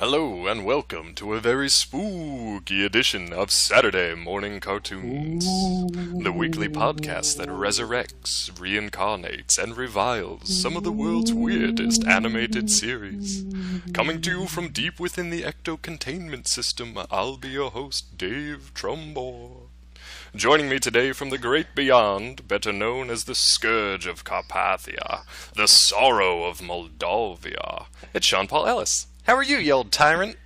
Hello and welcome to a very spooky edition of Saturday Morning Cartoons, the weekly podcast that resurrects, reincarnates, and reviles some of the world's weirdest animated series. Coming to you from deep within the ecto-containment system, I'll be your host, Dave Trumbore. Joining me today from the great beyond, better known as the Scourge of Carpathia, the Sorrow of Moldavia, it's Sean Paul Ellis. How are you, you old tyrant?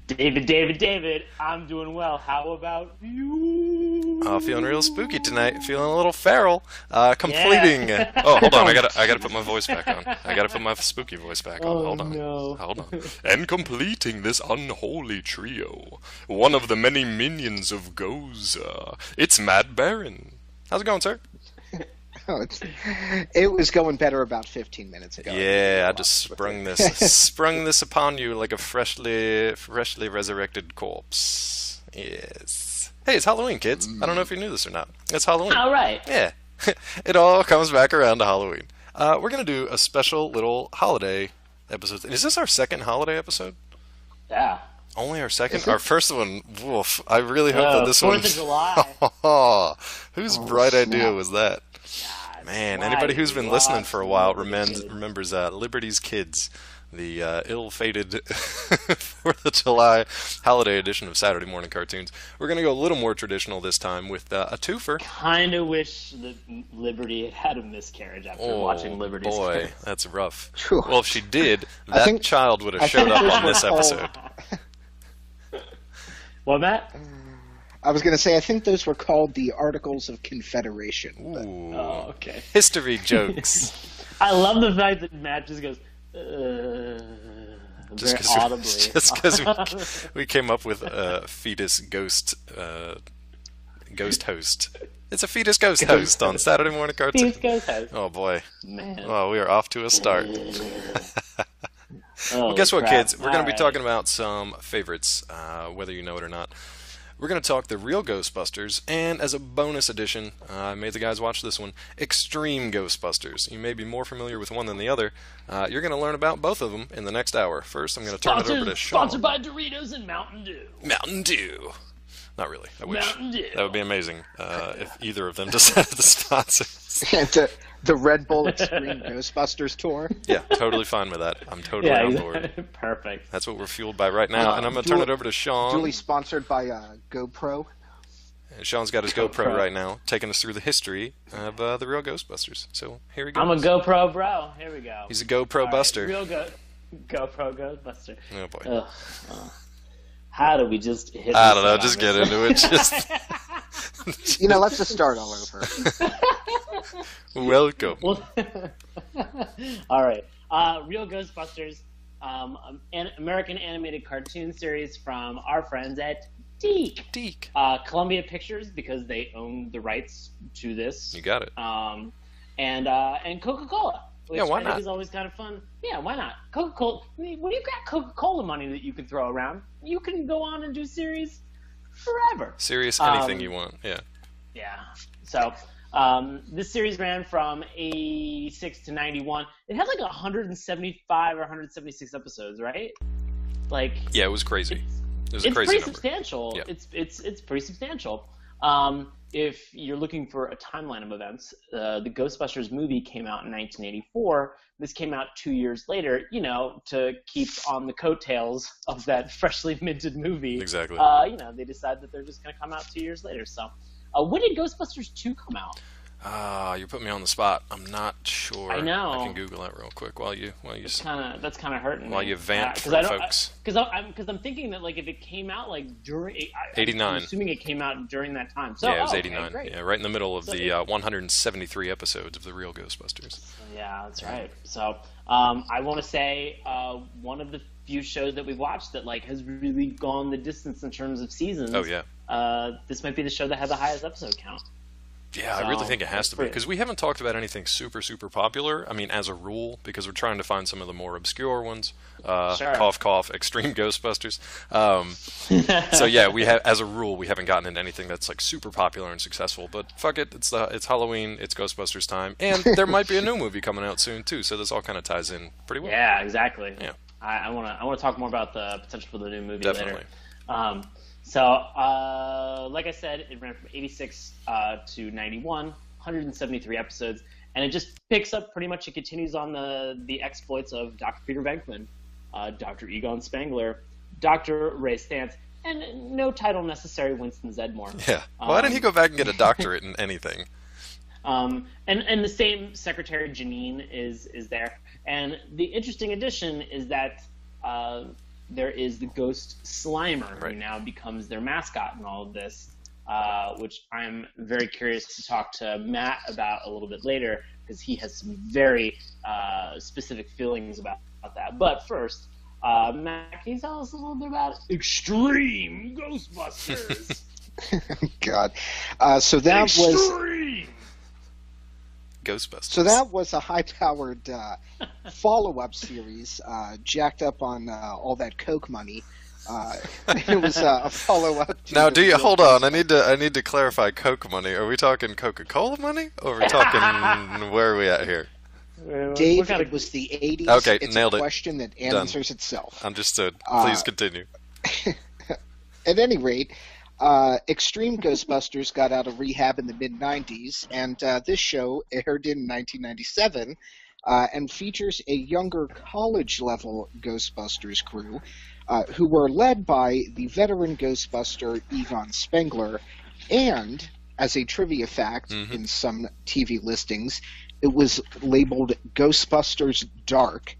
David, I'm doing well. How about you? Oh, feeling real spooky tonight. Feeling a little feral. Completing. Yeah. Oh, hold on. I gotta put my voice back on. I gotta put my spooky voice back on. Hold on. No. Hold on. And completing this unholy trio, one of the many minions of Goza. It's Matt Barron. How's it going, sir? Oh, it was going better about 15 minutes ago. Yeah, I just sprung this upon you like a freshly resurrected corpse. Yes. Hey, it's Halloween, kids. I don't know if you knew this or not. It's Halloween. All right. Yeah. It all comes back around to Halloween. We're going to do a special little holiday episode. Is this our second holiday episode? Yeah. Only our second? Our first one, woof. I really hope that this one... 4th of July. Whose bright idea was that? God, Man, anybody who's been listening for a while remembers Liberty's Kids, the ill-fated 4th of July holiday edition of Saturday Morning Cartoons. We're going to go a little more traditional this time with a twofer. Kind of wish that Liberty had a miscarriage after watching Liberty's boy, Kids. that's rough. Whew. Well, if she did, that child would have showed up on this episode. What, Matt? I was going to say, I think those were called the Articles of Confederation. Ooh. Oh, okay. History jokes. I love the fact that Matt just goes, Just very audibly. because we came up with a fetus ghost host. It's a fetus ghost host on Saturday Morning Cartoons. Fetus ghost host. Oh boy. Man. Oh, we are off to a start. Well, guess what, kids? We're going to be talking about some favorites, whether you know it or not. We're going to talk the real Ghostbusters, and as a bonus edition, I made the guys watch this one, Extreme Ghostbusters. You may be more familiar with one than the other. You're going to learn about both of them in the next hour. First, I'm going to turn it over to Sean. Sponsored by Doritos and Mountain Dew. Mountain Dew. Not really. I wish. Mountain Dew. That would be amazing if either of them decided to sponsor. And the Red Bull Extreme Ghostbusters tour. Yeah, totally fine with that. I'm totally on board. Perfect. That's what we're fueled by right now, and I'm going to turn it over to Sean. Duly sponsored by GoPro. And Sean's got his GoPro right now, taking us through the history of the real Ghostbusters. So here we go. I'm a GoPro bro. Here we go. He's a GoPro buster. Real GoPro Ghostbuster. Oh boy. Ugh. How do we just hit I don't know, just get into it. Just let's just start all over. Welcome. All right. Real Ghostbusters, an American animated cartoon series from our friends at Deke. Columbia Pictures, because they own the rights to this. You got it. And Coca-Cola. Which why I not? think is always kind of fun. Yeah, why not? Coca-Cola. When you've got Coca-Cola money that you can throw around, you can go on and do series forever. Serious anything you want. Yeah. Yeah. So this series ran from 86 to 91. It had like 175 or 176 episodes, right? Like. Yeah, it was crazy. It was a crazy pretty number. Substantial. Yeah. It's pretty substantial. If you're looking for a timeline of events, the Ghostbusters movie came out in 1984. This came out 2 years later, to keep on the coattails of that freshly minted movie. Exactly. They decide that they're just going to come out 2 years later. So, when did Ghostbusters 2 come out? You put me on the spot. I'm not sure. I know. I can Google that real quick while you. That's kind of hurting. While me. you vamp for folks. Because I'm thinking that like if it came out like during 89. I'm assuming it came out during that time. So, yeah, it was okay, 89. Great. Yeah, right in the middle of the 173 episodes of the real Ghostbusters. Yeah, that's right. So I want to say one of the few shows that we've watched that like has really gone the distance in terms of seasons. Oh yeah. This might be the show that had the highest episode count. Yeah, I really think it has to be, because we haven't talked about anything super, super popular. I mean, as a rule, because we're trying to find some of the more obscure ones. Sure. Cough, cough, Extreme Ghostbusters. So yeah, we have, as a rule, we haven't gotten into anything that's like super popular and successful. But fuck it, it's Halloween, it's Ghostbusters time, and there might be a new movie coming out soon too. So this all kind of ties in pretty well. Yeah, exactly. Yeah. I want to talk more about the potential for the new movie Definitely. later. Like I said, it ran from 86 to 91, 173 episodes, and it just picks up pretty much. It continues on the exploits of Dr. Peter Venkman, Dr. Egon Spengler, Dr. Ray Stantz, and no title necessary, Winston Zedmore. Yeah. Why didn't he go back and get a doctorate in anything? And the same secretary Janine is there. And the interesting addition is that there is the Ghost Slimer, Right. who now becomes their mascot in all of this, which I'm very curious to talk to Matt about a little bit later, because he has some very specific feelings about that. But first, Matt, can you tell us a little bit about Extreme Ghostbusters? God. So that was Extreme! Ghostbusters. So that was a high-powered follow-up series, jacked up on all that Coke money. It was a follow-up. Now, hold on? I need to clarify Coke money. Are we talking Coca-Cola money, or are we talking where are we at here? Dave, it was the 80s. Okay, it's nailed a it. question that answers itself. Understood. Please continue. At any rate, Extreme Ghostbusters got out of rehab in the mid-90s, and this show aired in 1997 and features a younger college-level Ghostbusters crew who were led by the veteran Ghostbuster Egon Spengler, and, as a trivia fact, in some TV listings, it was labeled Ghostbusters Dark,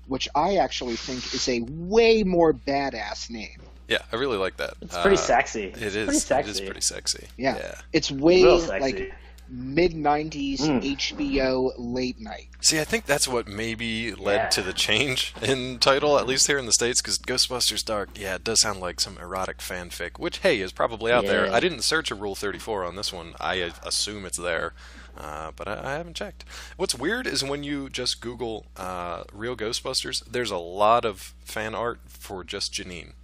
which I actually think is a way more badass name. Yeah, I really like that. It's pretty sexy. It It's is. pretty sexy. It is pretty sexy. Yeah. It's way Real sexy. like mid-90s HBO late night. See, I think that's what maybe led to the change in title, at least here in the States, because Ghostbusters Dark, yeah, it does sound like some erotic fanfic, which, hey, is probably out there. I didn't search a Rule 34 on this one. I assume it's there, but I haven't checked. What's weird is when you just Google real Ghostbusters, there's a lot of fan art for just Janine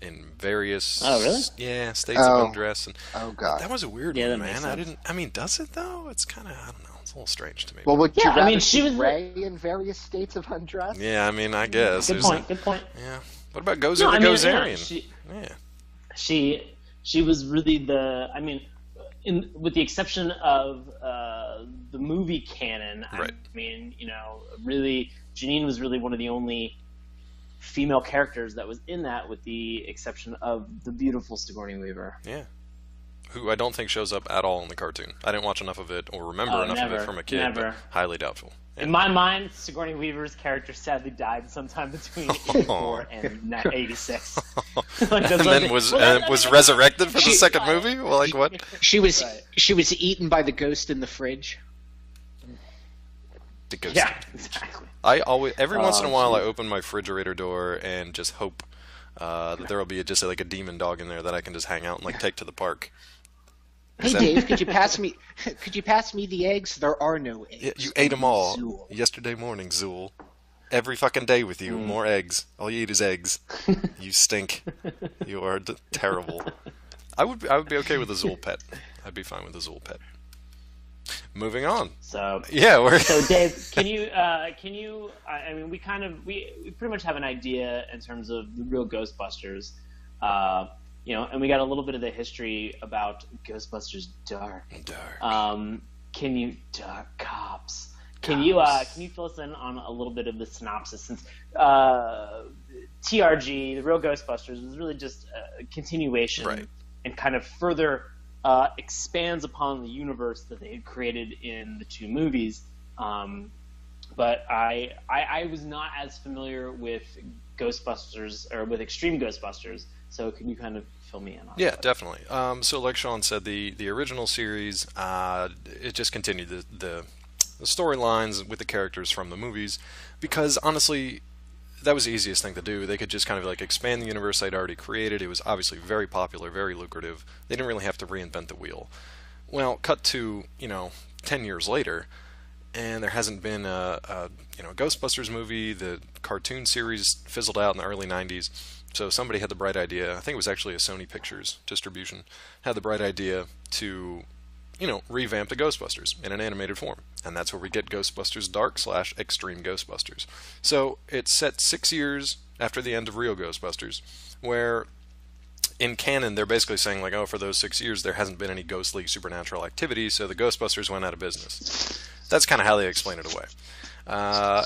in various states of undress. And Oh, God. that was a weird Yeah, one, that makes man. sense. Does it, though? It's kind of, I don't know. It's a little strange to me. Well, would you Yeah, I rather mean, she see was- Ray in various states of undress? Yeah, I mean, I guess. Good point. Good point. Yeah. What about Gozer No, the I mean, Gozerian? She was really with the exception of the movie canon. Right. I mean, really, Janine was really one of the only female characters that was in that, with the exception of the beautiful Sigourney Weaver. Yeah. Who I don't think shows up at all in the cartoon. I didn't watch enough of it or remember enough of it from a kid. Never. But highly doubtful. Yeah. In my mind, Sigourney Weaver's character sadly died sometime between 84 and 86. And then was resurrected for the second movie? Well, like what? She was eaten by the ghost in the fridge. The ghost. Yeah, exactly. I always, every once in a while, I open my refrigerator door and just hope that there will be just like a demon dog in there that I can just hang out and like take to the park. Hey, Dave, could you pass me the eggs? There are no eggs. Yeah, you ate them all Zool. yesterday morning, Zool. Every fucking day with you, more eggs. All you eat is eggs. You stink. You are terrible. I would be okay with a Zool pet. I'd be fine with a Zool pet. Moving on. So Yeah, So Dave, can you? I mean, we pretty much have an idea in terms of the real Ghostbusters, and we got a little bit of the history about Ghostbusters Dark. Dark Cops? Can you fill us in on a little bit of the synopsis, since TRG, the real Ghostbusters, was really just a continuation and kind of further expands upon the universe that they had created in the two movies. But I was not as familiar with Ghostbusters, or with Extreme Ghostbusters, so can you kind of fill me in on that? Definitely. So like Sean said, the original series, it just continued the storylines with the characters from the movies, because honestly, that was the easiest thing to do. They could just kind of like expand the universe they'd already created. It was obviously very popular, very lucrative. They didn't really have to reinvent the wheel. Well, cut to 10 years later, and there hasn't been a Ghostbusters movie. The cartoon series fizzled out in the early 90s. So somebody had the bright idea, I think it was actually a Sony Pictures distribution, had the bright idea to revamp the Ghostbusters in an animated form. And that's where we get Ghostbusters Dark / Extreme Ghostbusters. So it's set 6 years after the end of Real Ghostbusters, where in canon they're basically saying like, oh, for those 6 years there hasn't been any ghostly supernatural activity, so the Ghostbusters went out of business. That's kind of how they explain it away.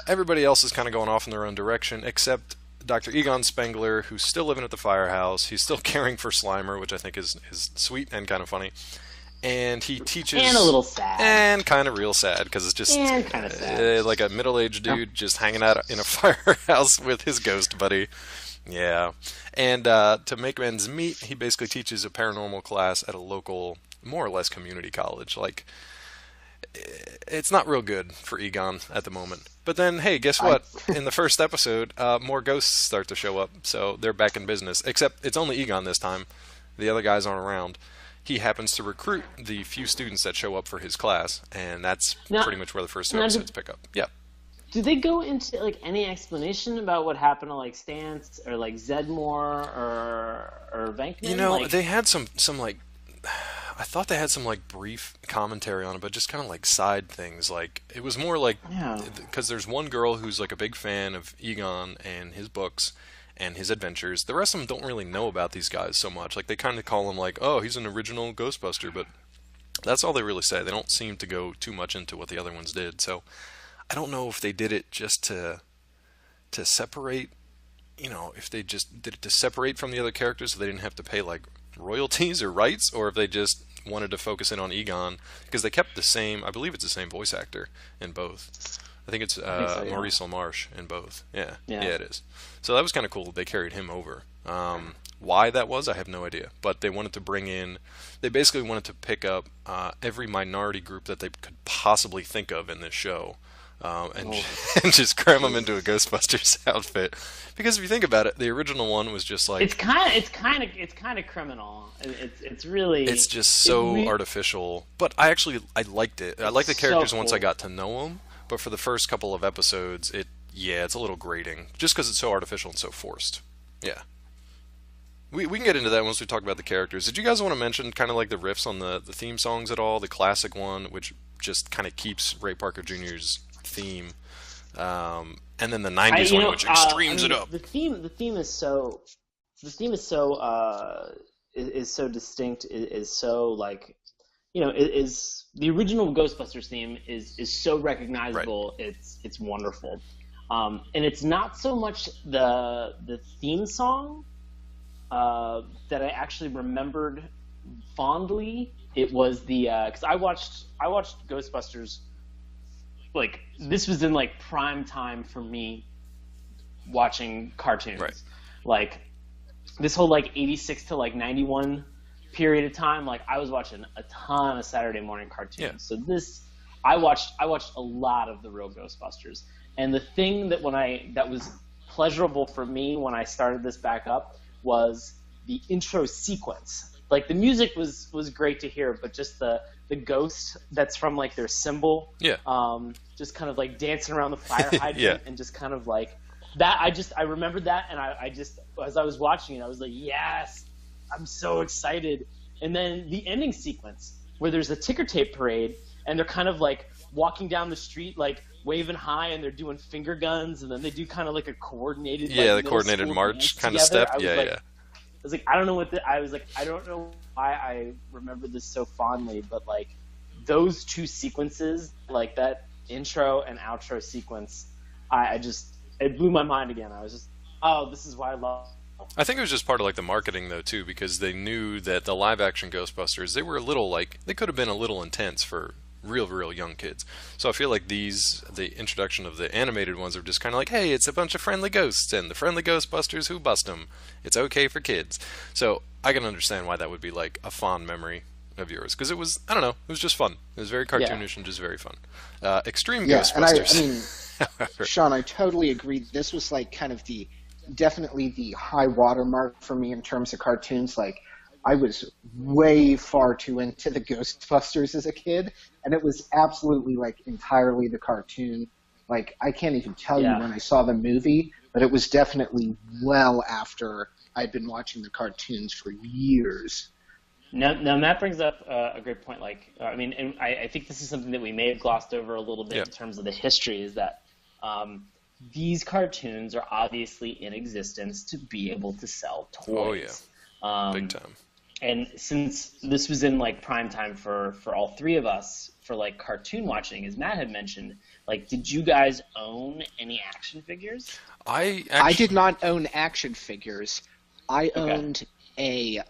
Everybody else is kind of going off in their own direction, except Dr. Egon Spengler, who's still living at the firehouse. He's still caring for Slimer, which I think is sweet and kind of funny. And he teaches... And a little sad. And kind of real sad, because it's just kind of sad. Like a middle-aged dude just hanging out in a firehouse with his ghost buddy. Yeah. And to make ends meet, he basically teaches a paranormal class at a local, more or less, community college. Like, it's not real good for Egon at the moment. But then, hey, guess what? In the first episode, more ghosts start to show up, so they're back in business. Except it's only Egon this time. The other guys aren't around. He happens to recruit the few students that show up for his class, and that's pretty much where the first two episodes pick up. Yeah. Do they go into like any explanation about what happened to like Stantz or like Zedmore or Venkman? They had some like, I thought they had some like brief commentary on it, but just kind of like side things. Like it was more like, because there's one girl who's like a big fan of Egon and his books and his adventures. The rest of them don't really know about these guys so much. Like they kind of call him like, oh, he's an original Ghostbuster, but that's all they really say. They don't seem to go too much into what the other ones did. So I don't know if they did it just to separate, if they just did it to separate from the other characters so they didn't have to pay like royalties or rights, or if they just wanted to focus in on Egon, because they kept the same, I believe it's the same voice actor in both. I think it's Maurice LaMarche in both. Yeah, it is. So that was kind of cool. They carried him over. Why that was, I have no idea. But they wanted to they basically wanted to pick up every minority group that they could possibly think of in this show. And just cram them into a Ghostbusters outfit. Because if you think about it, the original one was just like it's kind of criminal. It's really just so artificial. But I liked it. I liked the characters once I got to know them. But for the first couple of episodes, it's a little grating, just because it's so artificial and so forced. Yeah. We can get into that once we talk about the characters. Did you guys want to mention kind of like the riffs on the theme songs at all? The classic one, which just kind of keeps Ray Parker Jr.'s theme, and then the '90s one, which extremes it up. The theme is so distinct. Is so like, is the original Ghostbusters theme is so recognizable. Right. It's wonderful, and it's not so much the theme song that I actually remembered fondly. It was the because I watched Ghostbusters. Like this was in like prime time for me watching cartoons. Right. Like this whole like 86 to like 91 period of time, like I was watching a ton of Saturday morning cartoons. Yeah. So I watched a lot of the real Ghostbusters. And the thing that that was pleasurable for me when I started this back up was the intro sequence. Like the music was great to hear, but just the ghost that's from like their symbol, just kind of like dancing around the fire hydrant and just kind of like that. I remembered that, and I just as I was watching it, I was like, yes, I'm so excited. And then the ending sequence where there's a ticker tape parade, and they're kind of like walking down the street like waving high, and they're doing finger guns, and then they do kind of like a coordinated the coordinated march kind of step. I was like, I don't know I don't know why I remember this so fondly, but like those two sequences, like that intro and outro sequence, it blew my mind again. I was just, oh, this is why I love it. I think it was just part of like the marketing though too, because they knew that the live action Ghostbusters, they were a little like, they could have been a little intense for real young kids. So I feel like the introduction of the animated ones are just kind of like, hey, it's a bunch of friendly ghosts, and the friendly Ghostbusters who bust them. It's okay for kids. So I can understand why that would be like a fond memory of yours, because it was, I don't know, it was just fun. It was very cartoonish and just very fun. Extreme Ghostbusters. And I mean, Sean, I totally agree. This was like kind of definitely the high watermark for me in terms of cartoons. Like, I was way far too into the Ghostbusters as a kid, and it was absolutely like entirely the cartoon. Like, I can't even tell you when I saw the movie, but it was definitely well after I'd been watching the cartoons for years. Now Matt brings up a great point. Like, I mean, and I think this is something that we may have glossed over a little bit in terms of the history. Is that these cartoons are obviously in existence to be able to sell toys. Oh yeah, big time. And since this was in like prime time for all three of us for like cartoon watching, as Matt had mentioned, like, did you guys own any action figures? I did not own action figures. I owned a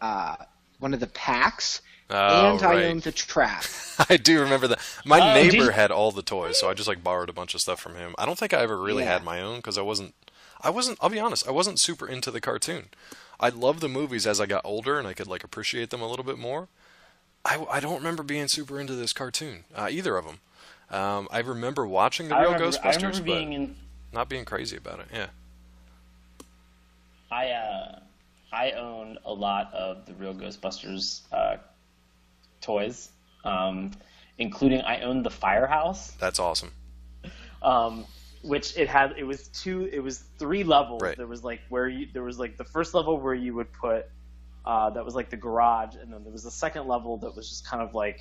one of the packs, and I owned the trap. I do remember that. My neighbor had all the toys, so I just like borrowed a bunch of stuff from him. I don't think I ever really had my own because I wasn't. I'll be honest, I wasn't super into the cartoon. I loved the movies as I got older, and I could like appreciate them a little bit more. I don't remember being super into this cartoon, either of them. I remember watching the real Ghostbusters, but not being crazy about it. Yeah. I owned a lot of the real Ghostbusters toys, including I owned the Firehouse. That's awesome. Which it was 3 levels. Right. There was like the first level where you would put that was like the garage, and then there was the second level that was just kind of like,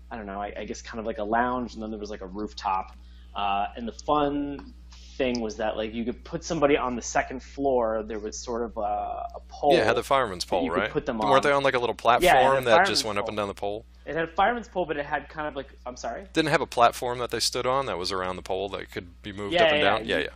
I don't know, I guess kind of like a lounge, and then there was like a rooftop. And the fun thing was that like you could put somebody on the second floor. There was sort of a pole. Yeah, it had the fireman's pole, you right? could put them on. Weren't they on like a little platform that just went up and down the pole? It had a fireman's pole, but it had kind of like, I'm sorry? Didn't it have a platform that they stood on that was around the pole that could be moved up and down? Yeah.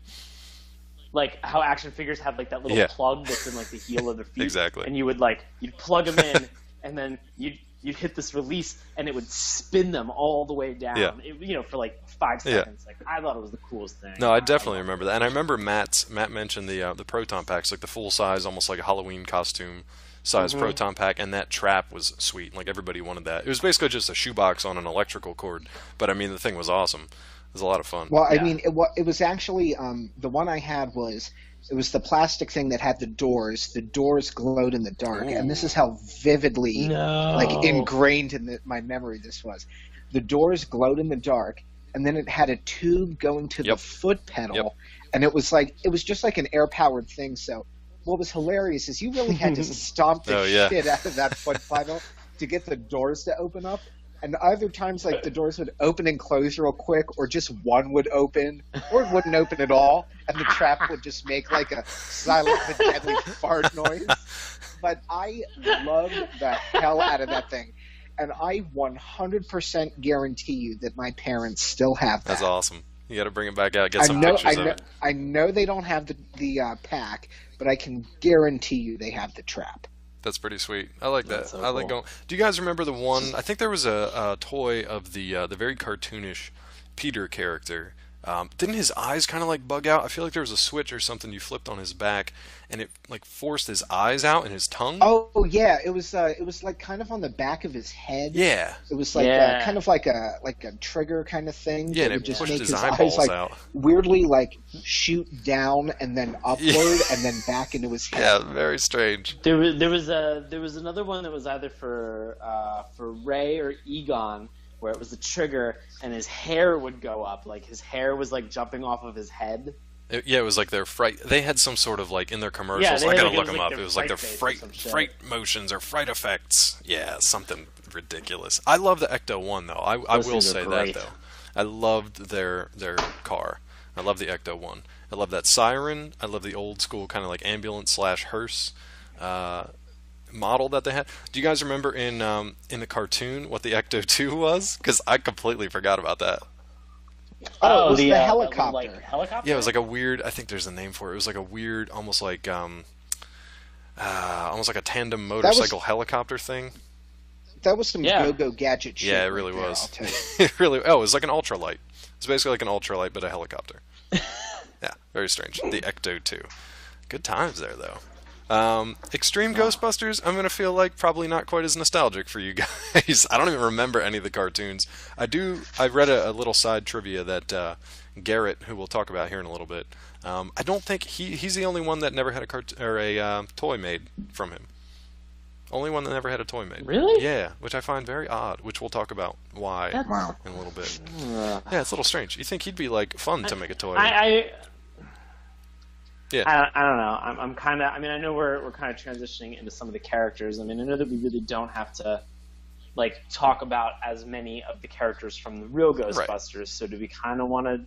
Like how action figures have like that little plug that's in like the heel of their feet. Exactly. And you'd plug them in, and then you'd hit this release, and it would spin them all the way down. Yeah. For like 5 seconds. Yeah. Like, I thought it was the coolest thing. No, I definitely remember that, and I remember Matt mentioned the proton packs, like the full size, almost like a Halloween costume size proton pack, and that trap was sweet. Like everybody wanted that. It was basically just a shoebox on an electrical cord, but I mean the thing was awesome. It was a lot of fun. Well, I mean, it was actually the one I had was the plastic thing that had the doors. The doors glowed in the dark, and this is how vividly like ingrained in my memory this was. The doors glowed in the dark, and then it had a tube going to the foot pedal, and it was just like an air powered thing. So what was hilarious is you really had to stomp the shit out of that foot pedal to get the doors to open up. And other times, like, the doors would open and close real quick, or just one would open, or it wouldn't open at all, and the trap would just make, like, a silent but deadly fart noise. But I loved the hell out of that thing. And I 100% guarantee you that my parents still have that. That's awesome. You got to bring it back out, get some pictures of it. I know they don't have the pack, but I can guarantee you they have the trap. That's pretty sweet. I like that. So I like going. Do you guys remember the one? I think there was a toy of the very cartoonish Peter character. Didn't his eyes kind of like bug out? I feel like there was a switch or something you flipped on his back, and it like forced his eyes out and his tongue. Oh yeah, it was like kind of on the back of his head. Yeah, it was like kind of like a trigger kind of thing. Yeah, and it just pushed make his eyes like out. Weirdly like shoot down and then upward and then back into his head. Yeah, very strange. There was another one that was either for Ray or Egon, where it was the trigger and his hair would go up, like his hair was like jumping off of his head. It was like their fright. They had some sort of like in their commercials. I gotta look them up. It was like their fright motions or fright effects. Yeah, something ridiculous. I love the Ecto one though. I will say that though. I loved their car. I love the Ecto one. I love that siren. I love the old school kind of like ambulance / hearse model that they had. Do you guys remember in the cartoon what the Ecto 2 was? Because I completely forgot about that. Oh, it was the helicopter. Like, helicopter. Yeah, it was like a weird. I think there's a name for it. It was like a weird, almost like a tandem motorcycle helicopter thing. That was some go-go gadget shit. Yeah, it really was. It really. Oh, it was like an ultralight. It's basically like an ultralight, but a helicopter. Yeah, very strange. The Ecto 2. Good times there, though. Extreme Ghostbusters, I'm gonna feel like probably not quite as nostalgic for you guys. I don't even remember any of the cartoons. I read a little side trivia that Garrett, who we'll talk about here in a little bit, I don't think he's the only one that never had a toy made from him. Only one that never had a toy made. Really? Yeah, which I find very odd, which we'll talk about why in a little bit. Yeah, it's a little strange. You think he'd be like fun to make a toy? Yeah. I don't know. I'm kind of. I mean, I know we're kind of transitioning into some of the characters. I mean, I know that we really don't have to like talk about as many of the characters from the real Right. Ghostbusters. So do we kind of want to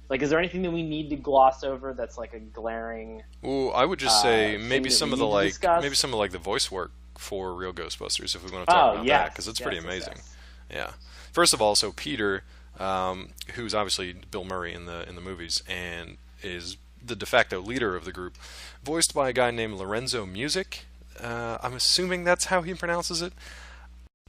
like? Is there anything that we need to gloss over that's like a glaring? Well, I would just say thing maybe that some we of the need to discuss? maybe some of like the voice work for real Ghostbusters, if we want to talk about that, because it's pretty amazing. Yes. Yeah. First of all, so Peter, who's obviously Bill Murray in the movies and is the de facto leader of the group, voiced by a guy named Lorenzo Music. I'm assuming that's how he pronounces it.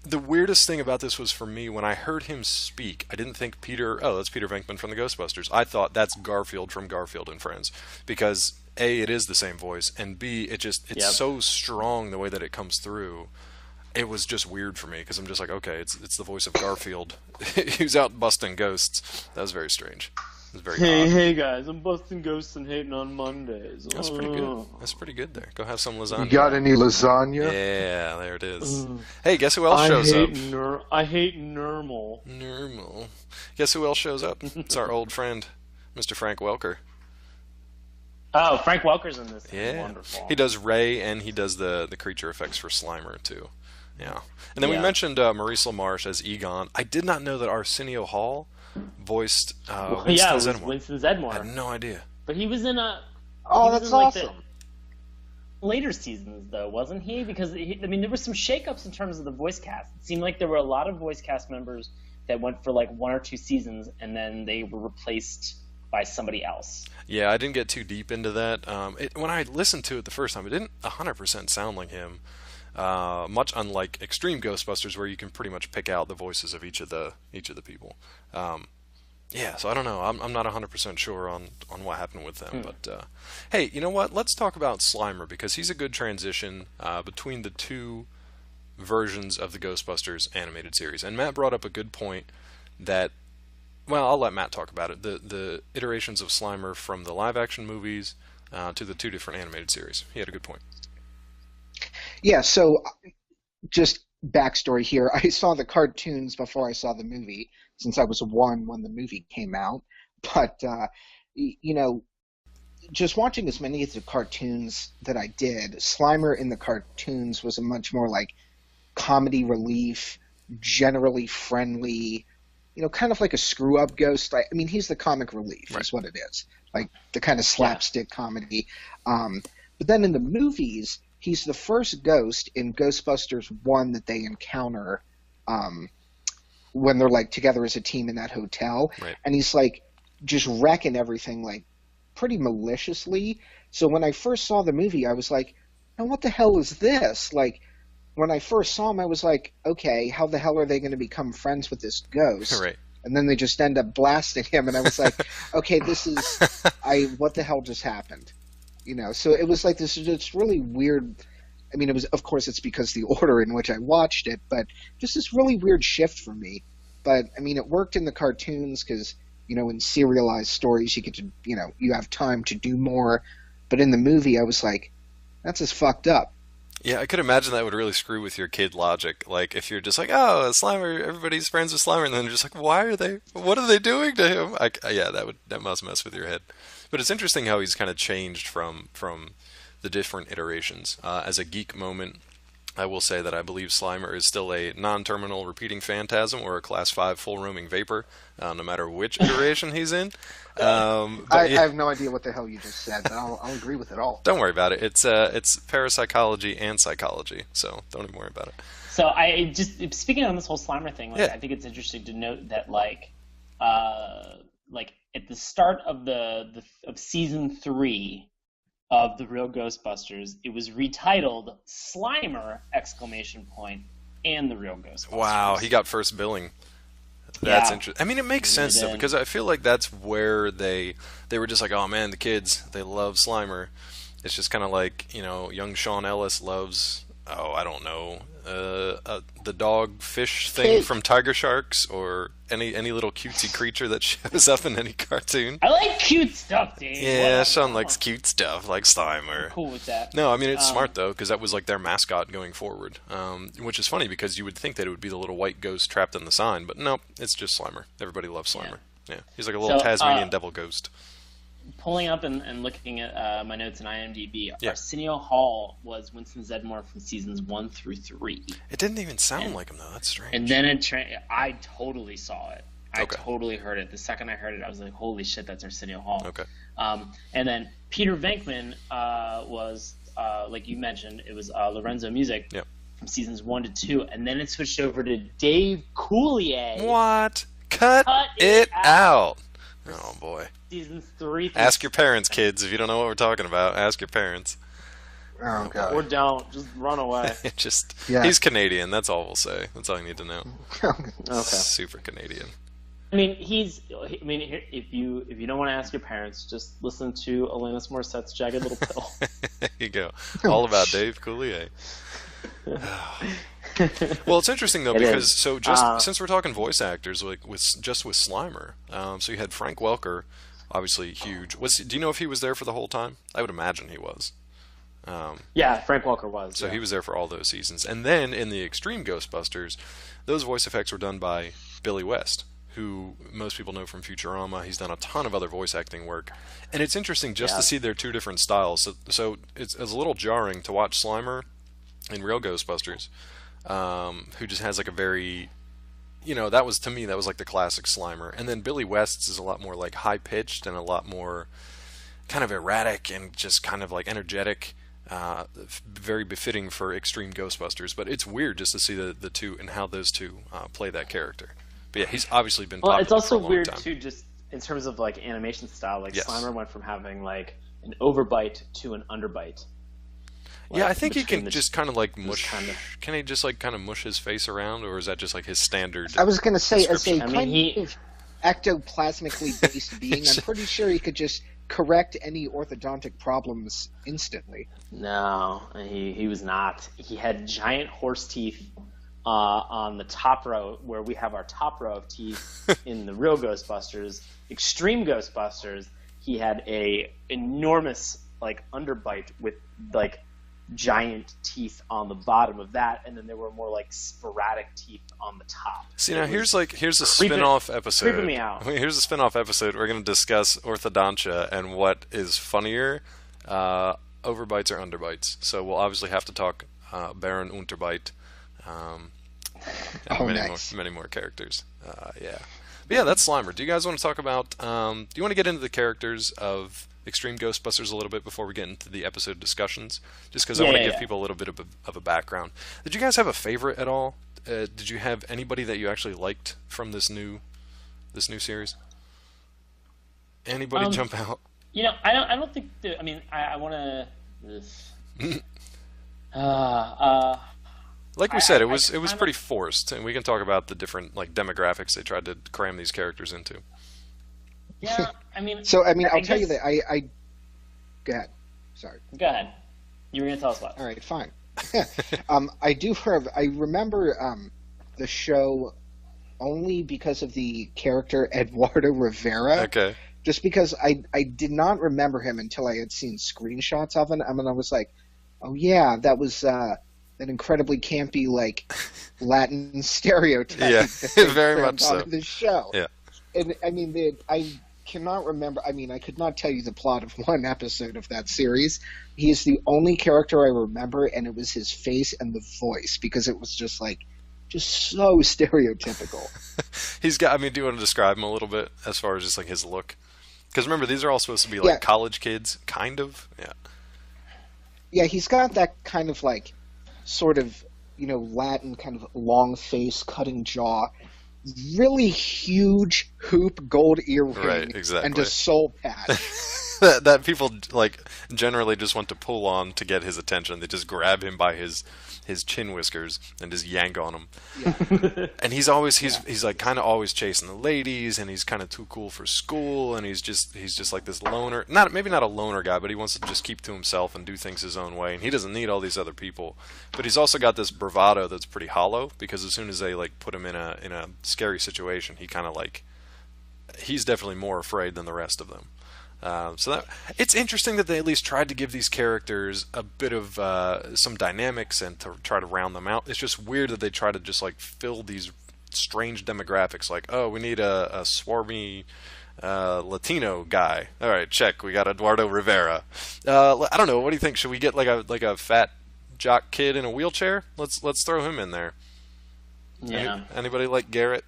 The weirdest thing about this was for me when I heard him speak. I didn't think Peter. Oh, that's Peter Venkman from the Ghostbusters. I thought that's Garfield from Garfield and Friends, because A, it is the same voice, and B, it's Yep. so strong the way that it comes through. It was just weird for me because I'm just like, okay, it's the voice of Garfield. He's out busting ghosts. That was very strange. It was very odd. Hey guys, I'm busting ghosts and hating on Mondays. That's pretty good. That's pretty good there. Go have some You lasagna. got any lasagna? Yeah, there it is. Hey, guess who else I shows up? hate Nermal. Normal. Guess who else shows up? It's our old friend, Mr. Frank Welker. Oh, Frank Welker's in this. Yeah. Wonderful. He does Ray, and he does the creature effects for Slimer, too. Yeah. And then we Yeah. mentioned Maurice LaMarche as Egon. I did not know that Arsenio Hall voiced Winston yeah, it was Zeddemore. Winston I Zeddemore. had no idea. But he was in a. Oh, he was that's in, like, awesome. the later seasons, though, wasn't he? Because I mean, there were some shakeups in terms of the voice cast. It seemed like there were a lot of voice cast members that went for like 1 or 2 seasons, and then they were replaced by somebody else. Yeah, I didn't get too deep into that. When I listened to it the first time, it didn't 100% sound like him. Much unlike Extreme Ghostbusters, where you can pretty much pick out the voices of each of the people. Yeah, so I don't know. I'm not 100% sure on what happened with them. But hey, you know what? Let's talk about Slimer, because he's a good transition between the two versions of the Ghostbusters animated series. And Matt brought up a good point that, well, I'll let Matt talk about it. The iterations of Slimer from the live action movies to the 2 different animated series. He had a good point. Yeah, so just backstory here. I saw the cartoons before I saw the movie, since I was 1 when the movie came out. But, you know, just watching as many of the cartoons that I did, Slimer in the cartoons was a much more like comedy relief, generally friendly, you know, kind of like a screw-up ghost. I mean, he's the comic relief, Right. is what it is. Like the kind of slapstick comedy. But then in the movies, he's the first ghost in Ghostbusters 1 that they encounter when they're like together as a team in that hotel. Right. And he's like just wrecking everything like pretty maliciously. So when I first saw the movie, I was like, now what the hell is this? Like, when I first saw him, I was like, okay, how the hell are they going to become friends with this ghost? Right. And then they just end up blasting him, and I was like, okay, this is, what the hell just happened? You know, so it was like this just really weird. I mean, it was, of course, it's because the order in which I watched it, but just this really weird shift for me. But I mean, it worked in the cartoons because, you know, in serialized stories, you get to, you know, you have time to do more. But in the movie, I was like, that's just fucked up. Yeah, I could imagine that would really screw with your kid logic. Like, if you're just like, oh, Slimer, everybody's friends with Slimer, and then you're just like, what are they doing to him? Yeah, that must mess with your head. But it's interesting how he's kind of changed from the different iterations. As a geek moment, I will say that I believe Slimer is still a non-terminal repeating phantasm or a class 5 full roaming vapor, no matter which iteration he's in. I have no idea what the hell you just said, but I'll agree with it all. Don't worry about it. It's parapsychology and psychology, so don't even worry about it. So I just speaking on this whole Slimer thing, like, Yeah. I think it's interesting to note that like at the start of of season 3 of the Real Ghostbusters, it was retitled Slimer! And the Real Ghostbusters. Wow, he got first billing. That's Yeah. interesting. I mean, it makes He sense though, did. because I feel like that's where they were just like, oh man, the kids, they love Slimer. It's just kind of like, you know, young Sean Ellis loves, oh, I don't know, the dog fish thing Kid. from Tiger Sharks, or any little cutesy creature that shows up in any cartoon. I like cute stuff, Dave. Yeah, Whatever. Sean likes cute stuff like Slimer. Cool with that. No, I mean, it's smart, though, because that was, like, their mascot going forward. Which is funny, because you would think that it would be the little white ghost trapped in the sign, but nope, it's just Slimer. Everybody loves Slimer. Yeah, he's like a little So, Tasmanian devil ghost. pulling up and looking at my notes in IMDb, Yeah. Arsenio Hall was Winston Zeddemore from seasons 1 through 3. It didn't even sound like him, though. That's strange. And then I totally saw it. I Okay. totally heard it. The second I heard it, I was like, holy shit, that's Arsenio Hall. Okay. And then Peter Venkman was, like you mentioned, it was Lorenzo Music Yep. from seasons 1 to 2. And then it switched over to Dave Coulier. What? Cut it out. Oh, boy. Seasons 3 through Ask your parents, kids. If you don't know what we're talking about, ask your parents. Oh god. Or don't. Just run away. He's Canadian. That's all we'll say. That's all you need to know. Okay. Super Canadian. I mean, if you don't want to ask your parents, just listen to Alanis Morissette's Jagged Little Pill. There you go. All about Dave Coulier. Well, it's interesting though because since we're talking voice actors, like with Slimer, so you had Frank Welker, obviously huge. Do you know if he was there for the whole time? I would imagine he was. Yeah, Frank Welker was. So he was there for all those seasons, and then in the Extreme Ghostbusters, those voice effects were done by Billy West, who most people know from Futurama. He's done a ton of other voice acting work, and it's interesting just to see their two different styles. So it's a little jarring to watch Slimer in Real Ghostbusters, who just has like a very, that was, to me, that was like the classic Slimer. And then Billy West's is a lot more like high pitched and a lot more kind of erratic and just kind of like energetic, very befitting for Extreme Ghostbusters. But it's weird just to see the two and how those two play that character. But yeah, he's obviously been popular it's also for a long weird time. too, just in terms of like animation style. Like Yes. Slimer went from having like an overbite to an underbite. Yeah, Like, I think he between can the- just kind of like mush. kinda- Can he just like kind of mush his face around, or is that just like his standard? I was going to say, as a description? I mean, kind he- of ectoplasmically based being, I'm pretty sure he could just correct any orthodontic problems instantly. No, he was not. He had giant horse teeth on the top row, where we have our top row of teeth in the Real Ghostbusters. Extreme Ghostbusters, he had a enormous like underbite with like giant teeth on the bottom of that, and then there were more like sporadic teeth on the top. See, now here's a creeping- spin-off episode. creeping me out. Here's a spin-off episode. We're going to discuss orthodontia and what is funnier, overbites or underbites. So we'll obviously have to talk Baron Unterbite. And many more characters. Yeah. But yeah, that's Slimer. Do you guys want to talk about, do you want to get into the characters of Extreme Ghostbusters a little bit before we get into the episode discussions? Just because I want to give people a little bit of a background. Did you guys have a favorite at all? Did you have anybody that you actually liked from this new series? Anybody jump out? I don't think. I want to. Like we said, it was pretty forced, and we can talk about the different like demographics they tried to cram these characters into. Yeah, I'll tell you that I go ahead. Sorry. Go ahead. You were going to tell us what? All right, fine. I remember the show only because of the character Eduardo Rivera. Okay. Just because I did not remember him until I had seen screenshots of him. I mean, I was like, oh yeah, that was that incredibly campy like Latin stereotype. Yeah, that they very crammed much so. onto the show. Yeah. And I cannot remember. I mean, I could not tell you the plot of one episode of that series. He is the only character I remember, and it was his face and the voice, because it was just so stereotypical. He's got. I mean, do you want to describe him a little bit as far as just like his look? Because remember, these are all supposed to be like college kids, kind of. Yeah. Yeah, he's got that kind of like, sort of, Latin kind of long face, cutting jaw, really huge hoop gold earring, Right, exactly. and a soul patch. that people like generally just want to pull on to get his attention. They just grab him by his chin whiskers and just yank on him. Yeah. And he's like kind of always chasing the ladies, and he's kind of too cool for school, and he's just like this loner. Maybe not a loner guy, but he wants to just keep to himself and do things his own way, and he doesn't need all these other people. But he's also got this bravado that's pretty hollow, because as soon as they like put him in a scary situation, he kind of like he's definitely more afraid than the rest of them. So it's interesting that they at least tried to give these characters a bit of some dynamics and to try to round them out. It's just weird that they try to just like fill these strange demographics, like, oh, we need a swarmy Latino guy. All right, check. We got Eduardo Rivera. I don't know. What do you think? Should we get like a fat jock kid in a wheelchair? Let's throw him in there. Yeah. Anybody like Garrett?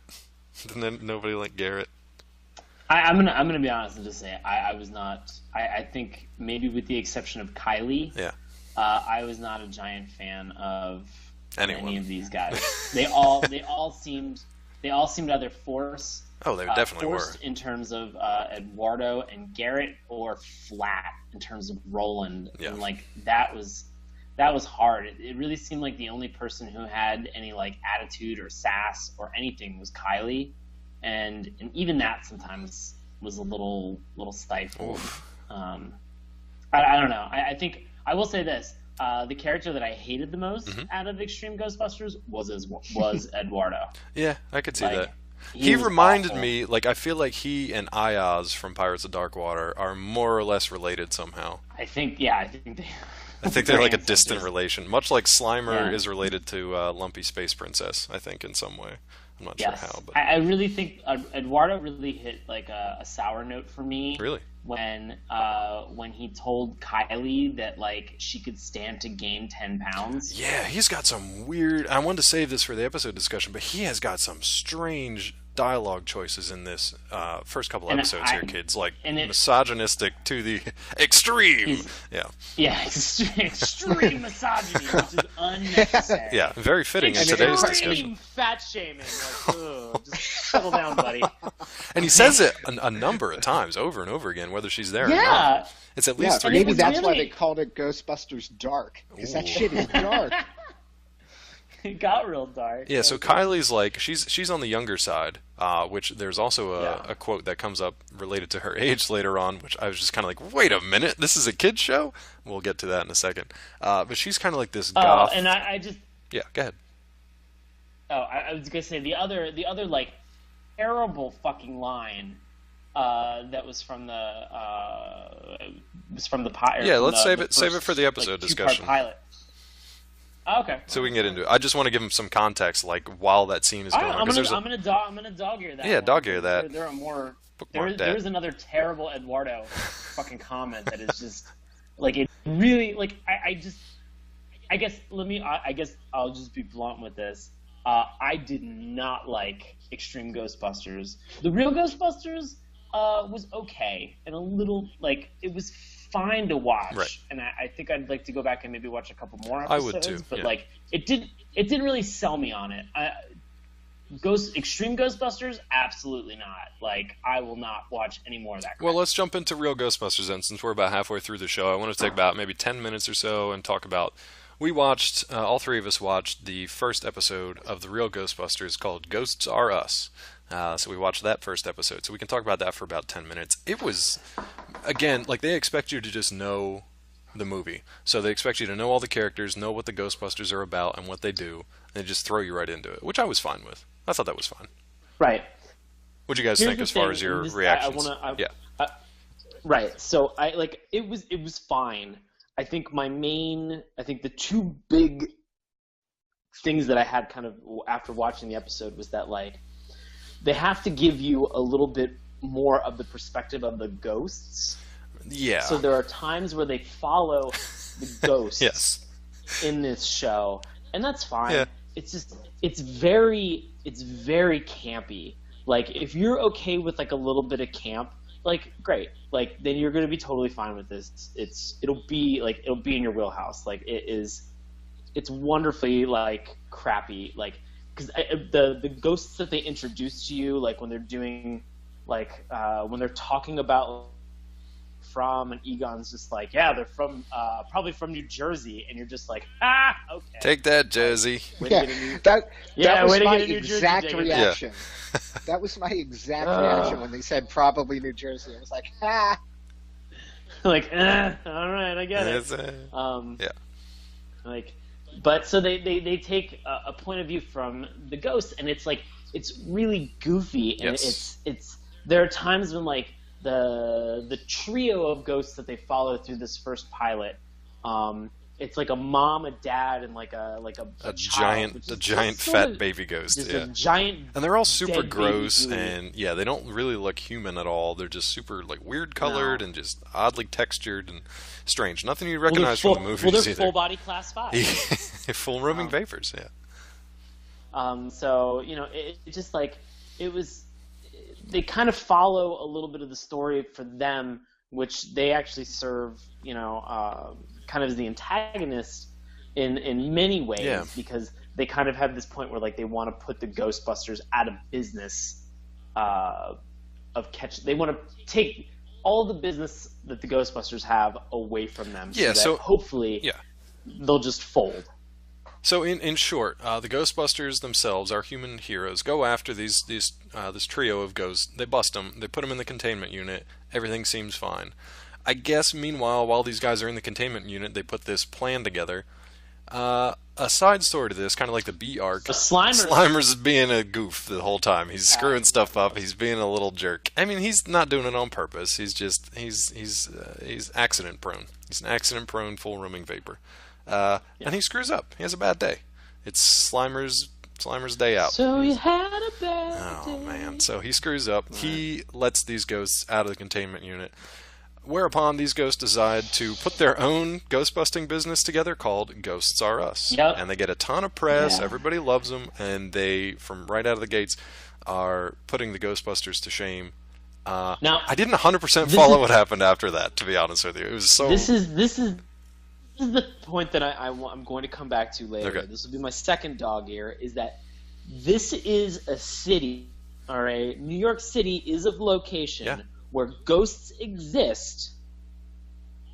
Nobody like Garrett. I'm gonna be honest and just say I was not. I think maybe with the exception of Kylie. Yeah. I was not a giant fan of any of these guys. they all seemed either forced. Oh, they definitely forced were. in terms of Eduardo and Garrett, or flat in terms of Roland. Yeah. And like that was hard. It really seemed like the only person who had any like attitude or sass or anything was Kylie, and even that sometimes was a little stifled. I don't know. I think I will say this: the character that I hated the most out of Extreme Ghostbusters was Eduardo. Yeah, I could see that. He reminded awful. me, like, I feel like he and Ayaz from Pirates of Darkwater are more or less related somehow. I think I think they're like a distant relation, much like Slimer Yeah. is related to Lumpy Space Princess, I think, in some way. I'm not sure how, but I really think Eduardo really hit like a sour note for me. Really? When he told Kylie that like she could stand to gain 10 pounds. Yeah, he's got some weird. I wanted to save this for the episode discussion, but he has got some strange dialogue choices in this first couple episodes here, kids. Like misogynistic to the extreme. Yeah, extreme misogyny, which is unnecessary. Yeah, very fitting in today's discussion. Extreme fat shaming. Like, ugh, just settle down, buddy. And he says it a number of times, over and over again, whether she's there or not. It's at least 3 maybe that's why they called it Ghostbusters Dark, because that shit is dark. It got real dark. Yeah, so Kylie's like, she's on the younger side, which there's also a quote that comes up related to her age later on, which I was just kind of like, wait a minute, this is a kid's show? We'll get to that in a second. But she's kind of like this goth. And I just... Yeah, go ahead. Oh, I was going to say, the other like, terrible fucking line that was from the pilot. Yeah, let's save it for the episode discussion. Pilot. Oh, okay. So we can get into it. I just want to give him some context, like while that scene is going on. I'm gonna dog ear that. Yeah, dog ear that. There are more. There's another terrible Eduardo fucking comment that is just like it really like I guess I'll just be blunt with this. I did not like Extreme Ghostbusters. The real Ghostbusters was okay and a little like it was fine to watch, right. And I think I'd like to go back and maybe watch a couple more episodes. I would too, but yeah. like it didn't really sell me on it. Extreme Ghostbusters, absolutely not. Like I will not watch any more of that crap. Well, let's jump into Real Ghostbusters then, since we're about halfway through the show. I want to take about maybe 10 minutes or so and talk about. We watched, all 3 of us watched the first episode of The Real Ghostbusters called Ghosts Are Us. So we watched that first episode. So we can talk about that for about 10 minutes. It was, again, like they expect you to just know the movie. So they expect you to know all the characters, know what the Ghostbusters are about and what they do, and they just throw you right into it, which I was fine with. I thought that was fine. Right. What do you guys think as far as your reactions? Right. So it was fine. I think the 2 big things that I had kind of after watching the episode was that like they have to give you a little bit more of the perspective of the ghosts. Yeah. So there are times where they follow the ghosts yes. in this show, and that's fine. Yeah. It's just it's very campy. Like if you're okay with like a little bit of camp, like great. Like then you're going to be totally fine with this. It'll be in your wheelhouse. Like it's wonderfully like crappy. Like because the ghosts that they introduce to you, like when they're doing like when they're talking about from, and Egon's just like, yeah, they're from probably from New Jersey, and you're just like, okay, take that, Jersey. That was my exact reaction. Yeah. That was my exact reaction when they said probably New Jersey. I was like, like, all right, I get it. Yeah. Like, but so they take a point of view from the ghosts, and it's like it's really goofy, and yes. it's there are times when like the trio of ghosts that they follow through this first pilot, it's like a mom, a dad, and like a child, giant fat baby ghost. Just yeah. a giant. And they're all super dead gross, baby and yeah, they don't really look human at all. They're just super like weird colored and just oddly textured and strange. Nothing you recognize from the movies they're either. full body class 5. Full roaming vapors, yeah. So it just like it was. They kind of follow a little bit of the story for them, which they actually serve, kind of as the antagonist in many ways, because they kind of have this point where like they want to put the Ghostbusters out of business They want to take all the business that the Ghostbusters have away from them. So hopefully they'll just fold. So in short, the Ghostbusters themselves, our human heroes, go after this trio of ghosts. They bust them. They put them in the containment unit. Everything seems fine. I guess, meanwhile, while these guys are in the containment unit, they put this plan together. A side story to this, kind of like the B arc. Slimer's being a goof the whole time. He's screwing stuff up. He's being a little jerk. I mean, he's not doing it on purpose. He's accident prone. He's an accident prone, full roaming vapor. And he screws up. He has a bad day. It's Slimer's day out. So you had a bad day. Oh, man. So he screws up. Right. He lets these ghosts out of the containment unit. Whereupon these ghosts decide to put their own ghost-busting business together called Ghosts R Us. Yep. And they get a ton of press. Yeah. Everybody loves them. And they, from right out of the gates, are putting the Ghostbusters to shame. Now, I didn't 100% follow what happened after that, to be honest with you. It was so... This is the point that I'm going to come back to later. Okay. This will be my second dog ear, is that this is a city, all right? New York City is a location where ghosts exist.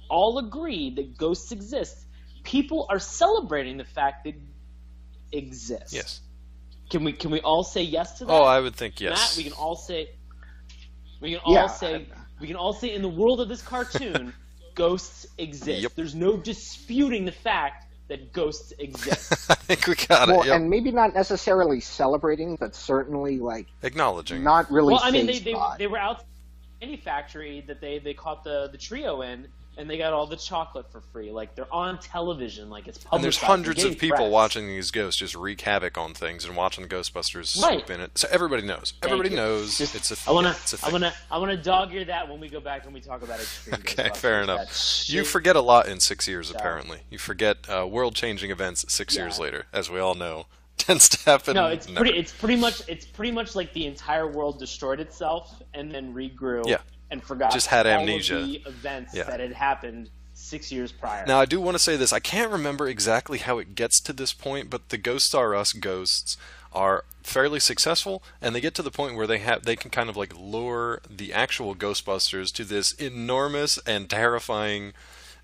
All agree that ghosts exist. People are celebrating the fact that they exist. Yes. Can we all say yes to that? Oh, I would think yes. Matt, we can all say in the world of this cartoon, ghosts exist. Yep. There's no disputing the fact that ghosts exist. I think we got it. Yep. And maybe not necessarily celebrating, but certainly like acknowledging. Not really. Well, I mean, they were out in any factory that they caught the trio in, and they got all the chocolate for free. Like, they're on television, like it's publicized. And there's hundreds of people watching these ghosts just wreak havoc on things and watching the Ghostbusters swoop in it. So everybody knows. Everybody knows it's a thing. I wanna dog ear that when we go back and we talk about Extreme. Okay, fair enough. You forget a lot in 6 years, apparently. You forget world-changing events 6 years later, as we all know. Tends to happen. No, it's pretty much like the entire world destroyed itself and then regrew. Yeah. And forgot just had amnesia. All of the events that had happened 6 years prior. Now, I do want to say this. I can't remember exactly how it gets to this point, but the Ghosts R Us ghosts are fairly successful, and they get to the point where they can kind of like lure the actual Ghostbusters to this enormous and terrifying,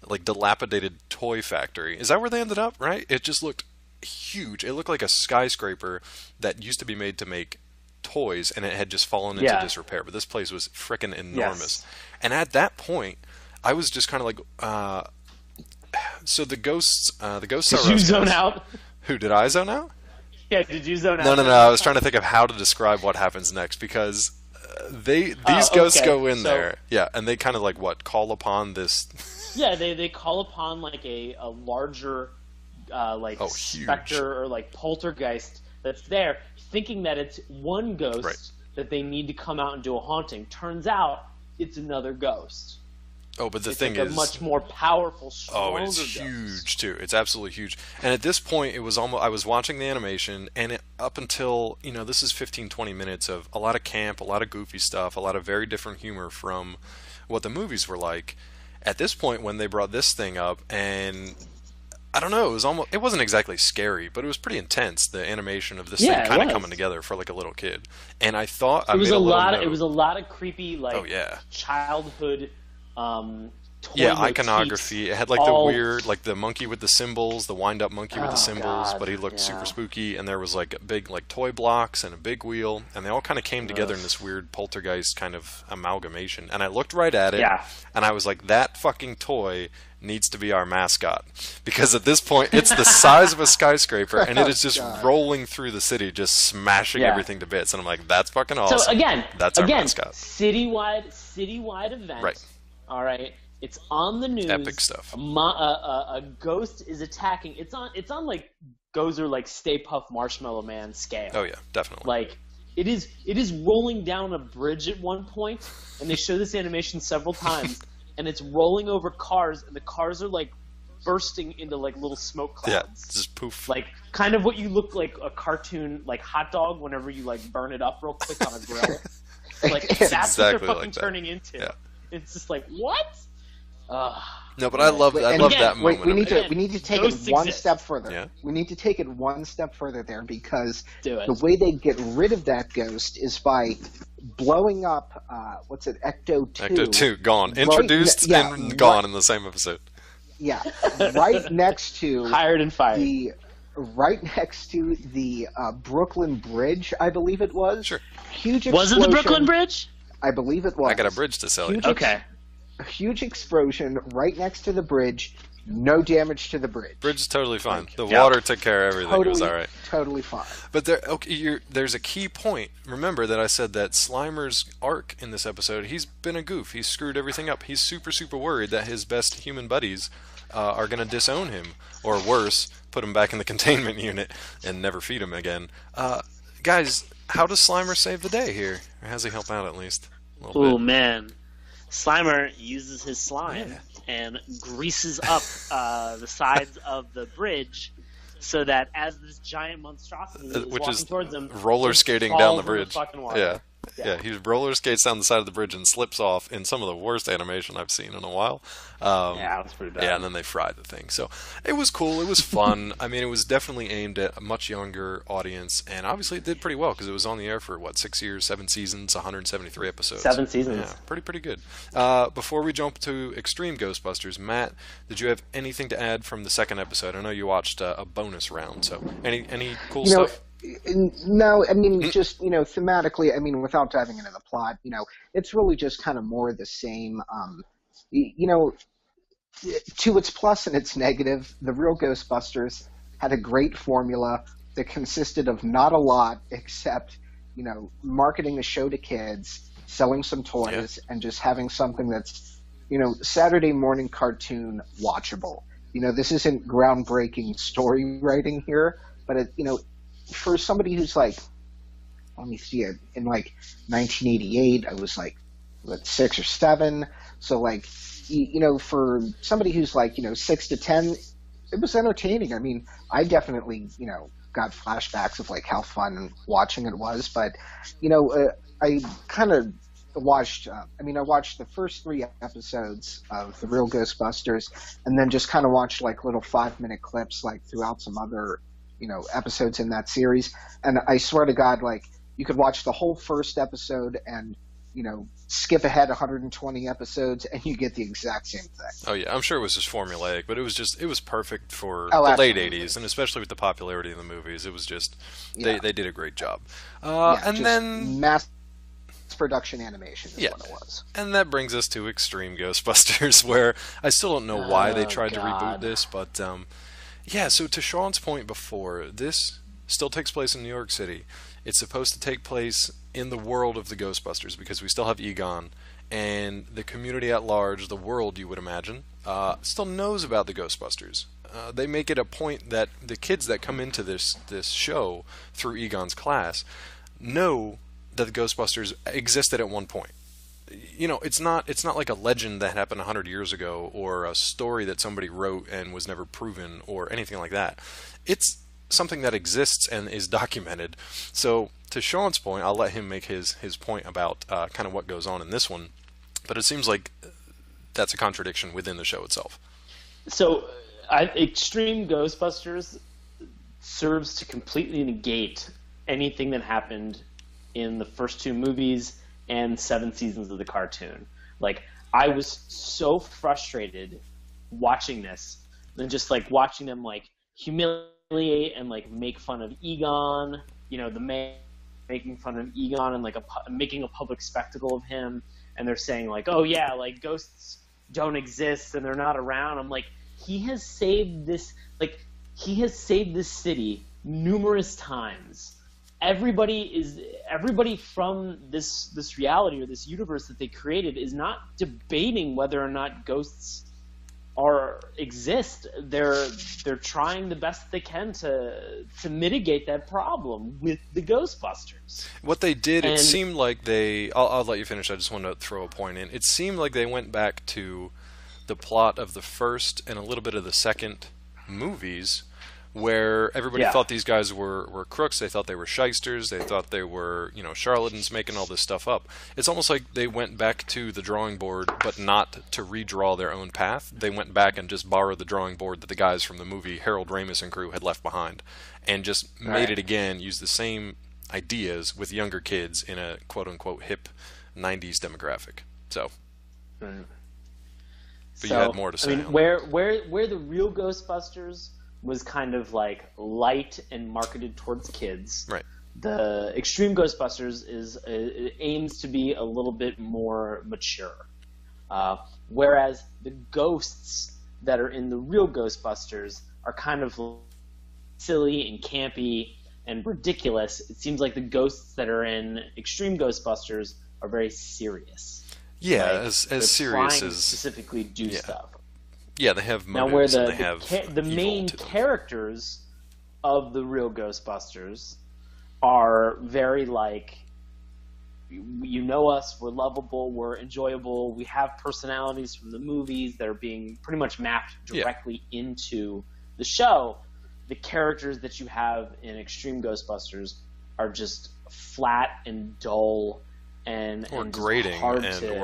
like dilapidated toy factory. Is that where they ended up? Right? It just looked huge. It looked like a skyscraper that used to be made to make toys, and it had just fallen into disrepair. But this place was frickin' enormous. Yes. And at that point, I was just kind of like, so the ghosts Did you zone out? Who, did I zone out? Yeah, did you zone out? No. I was trying to think of how to describe what happens next, because these ghosts go in there, and they kind of like call upon this. Yeah, they call upon like a larger specter or like poltergeist that's there, thinking that it's one ghost that they need to come out and do a haunting. Turns out it's another ghost. Oh, but the thing is, a much more powerful, stronger it's ghost. Huge too. It's absolutely huge. And at this point, it was almost. I was watching the animation, and up until this is 15-20 minutes of a lot of camp, a lot of goofy stuff, a lot of very different humor from what the movies were like. At this point, when they brought this thing up, and I don't know, it wasn't exactly scary, but it was pretty intense. The animation of this thing kind of coming together for like a little kid, and I thought it was a lot of creepy childhood. Iconography. It had like the weird, like the monkey with the symbols, the wind-up monkey with the symbols, but he looked super spooky, and there was like big like toy blocks and a big wheel, and they all kind of came together in this weird poltergeist kind of amalgamation. And I looked right at it, and I was like, that fucking toy needs to be our mascot, because at this point it's the size of a skyscraper, and it is just rolling through the city, just smashing everything to bits. And I'm like, that's fucking awesome. So again, that's our mascot. Citywide event. Right. All right. It's on the news. Epic stuff. A ghost is attacking. It's on like Gozer like Stay Puft Marshmallow Man scale. Oh yeah, definitely. Like it is rolling down a bridge at one point, and they show this animation several times, and it's rolling over cars, and the cars are like bursting into like little smoke clouds. Yeah, just poof. Like kind of what you look like a cartoon like hot dog whenever you like burn it up real quick on a grill. Like that's exactly what they're fucking like turning into. Yeah. It's just like what? No, but I love that moment. We need to take it one step further. Yeah. We need to take it one step further there, because Do it. the way they get rid of that ghost is by blowing up Ecto 2. Ecto 2 gone. Introduced and gone in the same episode. Yeah, right next to Hired and fired. Right next to the Brooklyn Bridge, I believe it was. Sure. Huge explosion. Was it the Brooklyn Bridge? I believe it was. I got a bridge to sell you. Okay. A huge explosion right next to the bridge. No damage to the bridge. Bridge is totally fine. The water took care of everything. It was all right. Totally fine. But there's a key point. Remember that I said that Slimer's arc in this episode, he's been a goof. He's screwed everything up. He's super, super worried that his best human buddies are going to disown him. Or worse, put him back in the containment unit and never feed him again. Guys, how does Slimer save the day here? Or has he help out at least? Oh, man. Slimer uses his slime and greases up the sides of the bridge so that as this giant monstrosity is walking towards him, roller skating down the falls in bridge. fucking water. Yeah, he roller skates down the side of the bridge and slips off in some of the worst animation I've seen in a while. Yeah, that's pretty bad. Yeah, and then they fry the thing. So it was cool. It was fun. I mean, it was definitely aimed at a much younger audience, and obviously it did pretty well because it was on the air for, 6 years, 7 seasons, 173 episodes. 7 seasons. Yeah, pretty good. Before we jump to Extreme Ghostbusters, Matt, did you have anything to add from the second episode? I know you watched a bonus round, so any cool stuff? No, I mean, just, thematically, I mean, without diving into the plot, it's really just kind of more the same. To its plus and its negative, the real Ghostbusters had a great formula that consisted of not a lot except, marketing the show to kids, selling some toys, and just having something that's, Saturday morning cartoon watchable. This isn't groundbreaking story writing here, but for somebody who's like, let me see it, in 1988, I was 6 or 7. So for somebody who's 6 to 10, it was entertaining. I mean, I definitely, got flashbacks of how fun watching it was. But, I kind of watched, I watched the first 3 episodes of The Real Ghostbusters and then just kind of watched little 5-minute clips throughout some other episodes in that series. And I swear to God, you could watch the whole first episode and, skip ahead 120 episodes and you get the exact same thing. Oh yeah, I'm sure it was just formulaic, but it was perfect for the absolutely. late 80s, and especially with the popularity of the movies, it was just, they did a great job. And and then mass production animation is what it was. And that brings us to Extreme Ghostbusters, where I still don't know why they tried to reboot this, but so to Sean's point before, this still takes place in New York City. It's supposed to take place in the world of the Ghostbusters because we still have Egon, and the community at large, the world you would imagine, still knows about the Ghostbusters. They make it a point that the kids that come into this show through Egon's class know that the Ghostbusters existed at one point. It's not like a legend that happened 100 years ago or a story that somebody wrote and was never proven or anything like that. It's something that exists and is documented. So to Sean's point, I'll let him make his point about kind of what goes on in this one, but it seems like that's a contradiction within the show itself. So Extreme Ghostbusters serves to completely negate anything that happened in the first 2 movies and 7 seasons of the cartoon. I was so frustrated watching this, and just watching them humiliate and make fun of Egon, the man making fun of Egon and making a public spectacle of him, and they're saying oh yeah, ghosts don't exist and they're not around. I'm he has saved this city numerous times everybody from this reality or this universe that they created is not debating whether or not ghosts exist. They're trying the best they can to mitigate that problem with the Ghostbusters. What they did, it seemed like I'll let you finish. I just wanted to throw a point in. It seemed like they went back to the plot of the first and a little bit of the second movies, where everybody thought these guys were crooks. They thought they were shysters. They thought they were, charlatans making all this stuff up. It's almost like they went back to the drawing board, but not to redraw their own path. They went back and just borrowed the drawing board that the guys from the movie, Harold Ramis and crew, had left behind, and just made it again, used the same ideas with younger kids in a quote-unquote hip 90s demographic. So... But you had more to say. I mean, where the real Ghostbusters was kind of like light and marketed towards kids. Right. The Extreme Ghostbusters aims to be a little bit more mature, whereas the ghosts that are in the real Ghostbusters are kind of silly and campy and ridiculous. It seems like the ghosts that are in Extreme Ghostbusters are very serious. Yeah, like, as serious as specifically do stuff. Yeah, they have motives. Now, where and they have the main characters of the real Ghostbusters are very like, you know us, we're lovable, we're enjoyable, we have personalities from the movies that are being pretty much mapped directly into the show. The characters that you have in Extreme Ghostbusters are just flat and dull. Or grating or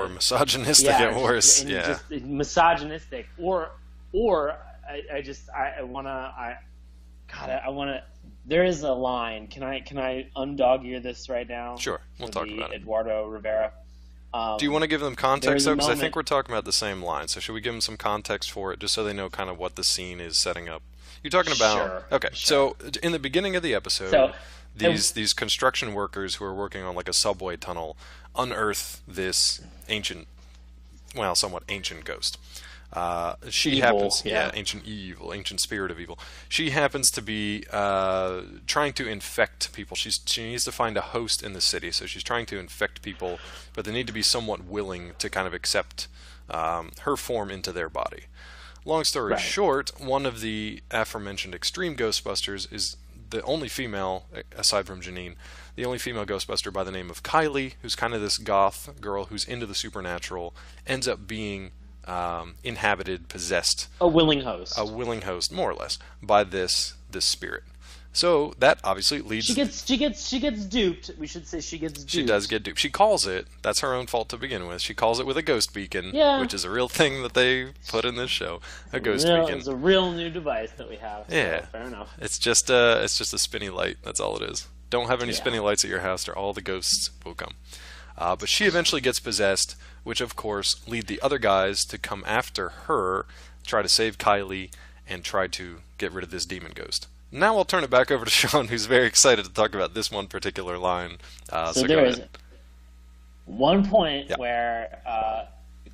misogynistic at worst. Just misogynistic. Or I wanna. There is a line. Can I undog ear this right now? Sure, we'll talk about it. Eduardo Rivera. Do you want to give them context though? Because I think we're talking about the same line. So should we give them some context for it, just so they know kind of what the scene is setting up? You're talking about. Sure, okay, sure. So in the beginning of the episode. These construction workers who are working on like a subway tunnel unearth this somewhat ancient ghost. Ancient spirit of evil. She happens to be trying to infect people. She needs to find a host in the city, so she's trying to infect people, but they need to be somewhat willing to kind of accept her form into their body. Long story short, one of the aforementioned Extreme Ghostbusters is the only female, aside from Janine, the only female Ghostbuster by the name of Kylie, who's kind of this goth girl who's into the supernatural, ends up being inhabited, possessed. A willing host. A willing host, more or less, by this spirit. So that obviously leads. She gets duped. We should say she gets duped. She does get duped. She calls it. That's her own fault to begin with. She calls it with a ghost beacon, which is a real thing that they put in this show. A ghost beacon. It's a real new device that we have. So fair enough. It's just a spinny light. That's all it is. Don't have any spinny lights at your house, or all the ghosts will come. But she eventually gets possessed, which of course lead the other guys to come after her, try to save Kylie, and try to get rid of this demon ghost. Now I'll turn it back over to Sean, who's very excited to talk about this one particular line. So there is one point where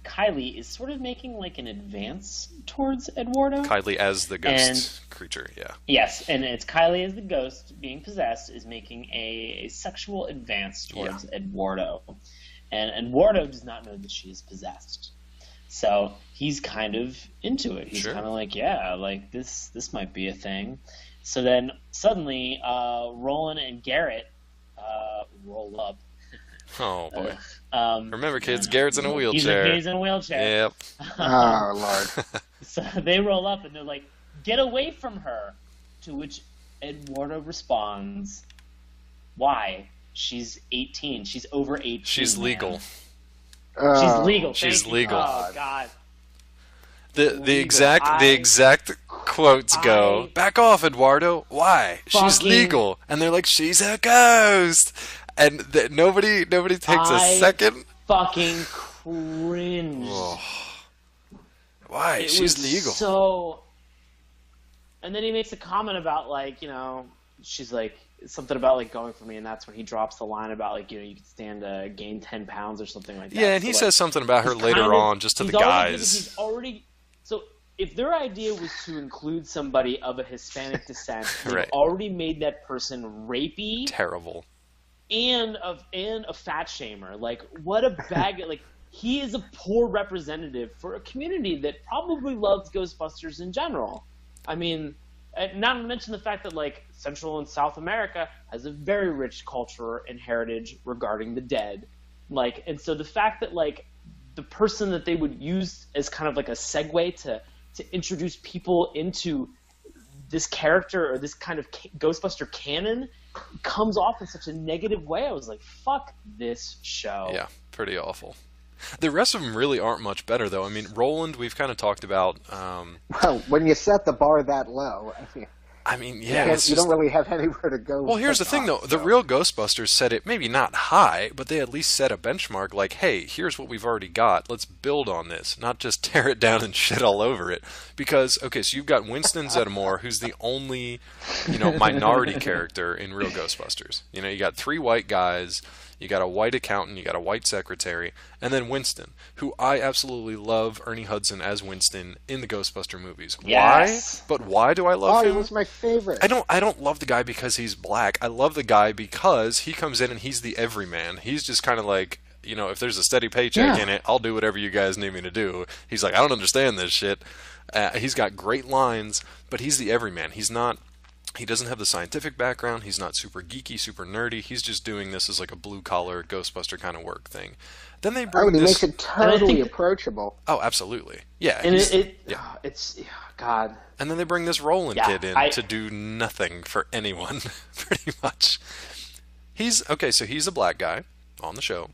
Kylie is sort of making like an advance towards Eduardo. Kylie as the ghost creature, Yes, and it's Kylie as the ghost being possessed is making a sexual advance towards Eduardo. And Eduardo does not know that she is possessed. So he's kind of into it. He's kind of like, this might be a thing. So then suddenly, Roland and Garrett roll up. Oh boy! Remember, kids, Garrett's in a wheelchair. He's in a wheelchair. Yep. Oh Lord! So they roll up and they're like, "Get away from her!" To which Eduardo responds, "Why? She's 18. She's over 18. She's legal. She's legal. She's legal. Oh God." The exact quotes go, "Back off, Eduardo. Why? She's legal." And they're like, "She's a ghost." And nobody takes a second. Fucking cringe. Oh. Why? She's legal. So, and then he makes a comment about she's like something about like going for me, and that's when he drops the line about you can stand to gain 10 pounds or something like that. Yeah, and he says something about her later on, just to the guys. if their idea was to include somebody of a Hispanic descent, they've Right. already made that person rapey, Terrible. and a fat shamer. Like, what a bag! Like, he is a poor representative for a community that probably loves Ghostbusters in general. I mean, not to mention the fact that, like, Central and South America has a very rich culture and heritage regarding the dead. Like, and so the fact that, like, the person that they would use as kind of like a segue to introduce people into this character or this kind of Ghostbuster canon comes off in such a negative way. I was like, fuck this show. Yeah, pretty awful. The rest of them really aren't much better, though. I mean, Roland, we've kind of talked about. Well, when you set the bar that low, Yeah, you don't really have anywhere to go. Well, here's the thing, though. The real Ghostbusters set it maybe not high, but they at least set a benchmark. Like, hey, here's what we've already got. Let's build on this, not just tear it down and shit all over it. Because, okay, so you've got Winston Zeddemore, who's the only, minority character in real Ghostbusters. You got 3 white guys. You got a white accountant, you got a white secretary, and then Winston, who I absolutely love Ernie Hudson as Winston in the Ghostbuster movies. Yes. Why? But why do I love him? He was my favorite. I don't love the guy because he's black. I love the guy because he comes in and he's the everyman. He's just kind of like, if there's a steady paycheck in it, I'll do whatever you guys need me to do. He's like, I don't understand this shit. He's got great lines, but he's the everyman. He doesn't have the scientific background. He's not super geeky, super nerdy. He's just doing this as like a blue-collar Ghostbuster kind of work thing. Then they bring he this... makes it totally approachable. Oh, absolutely. Yeah. And it's God. And then they bring this Roland kid in to do nothing for anyone, pretty much. He's a black guy on the show.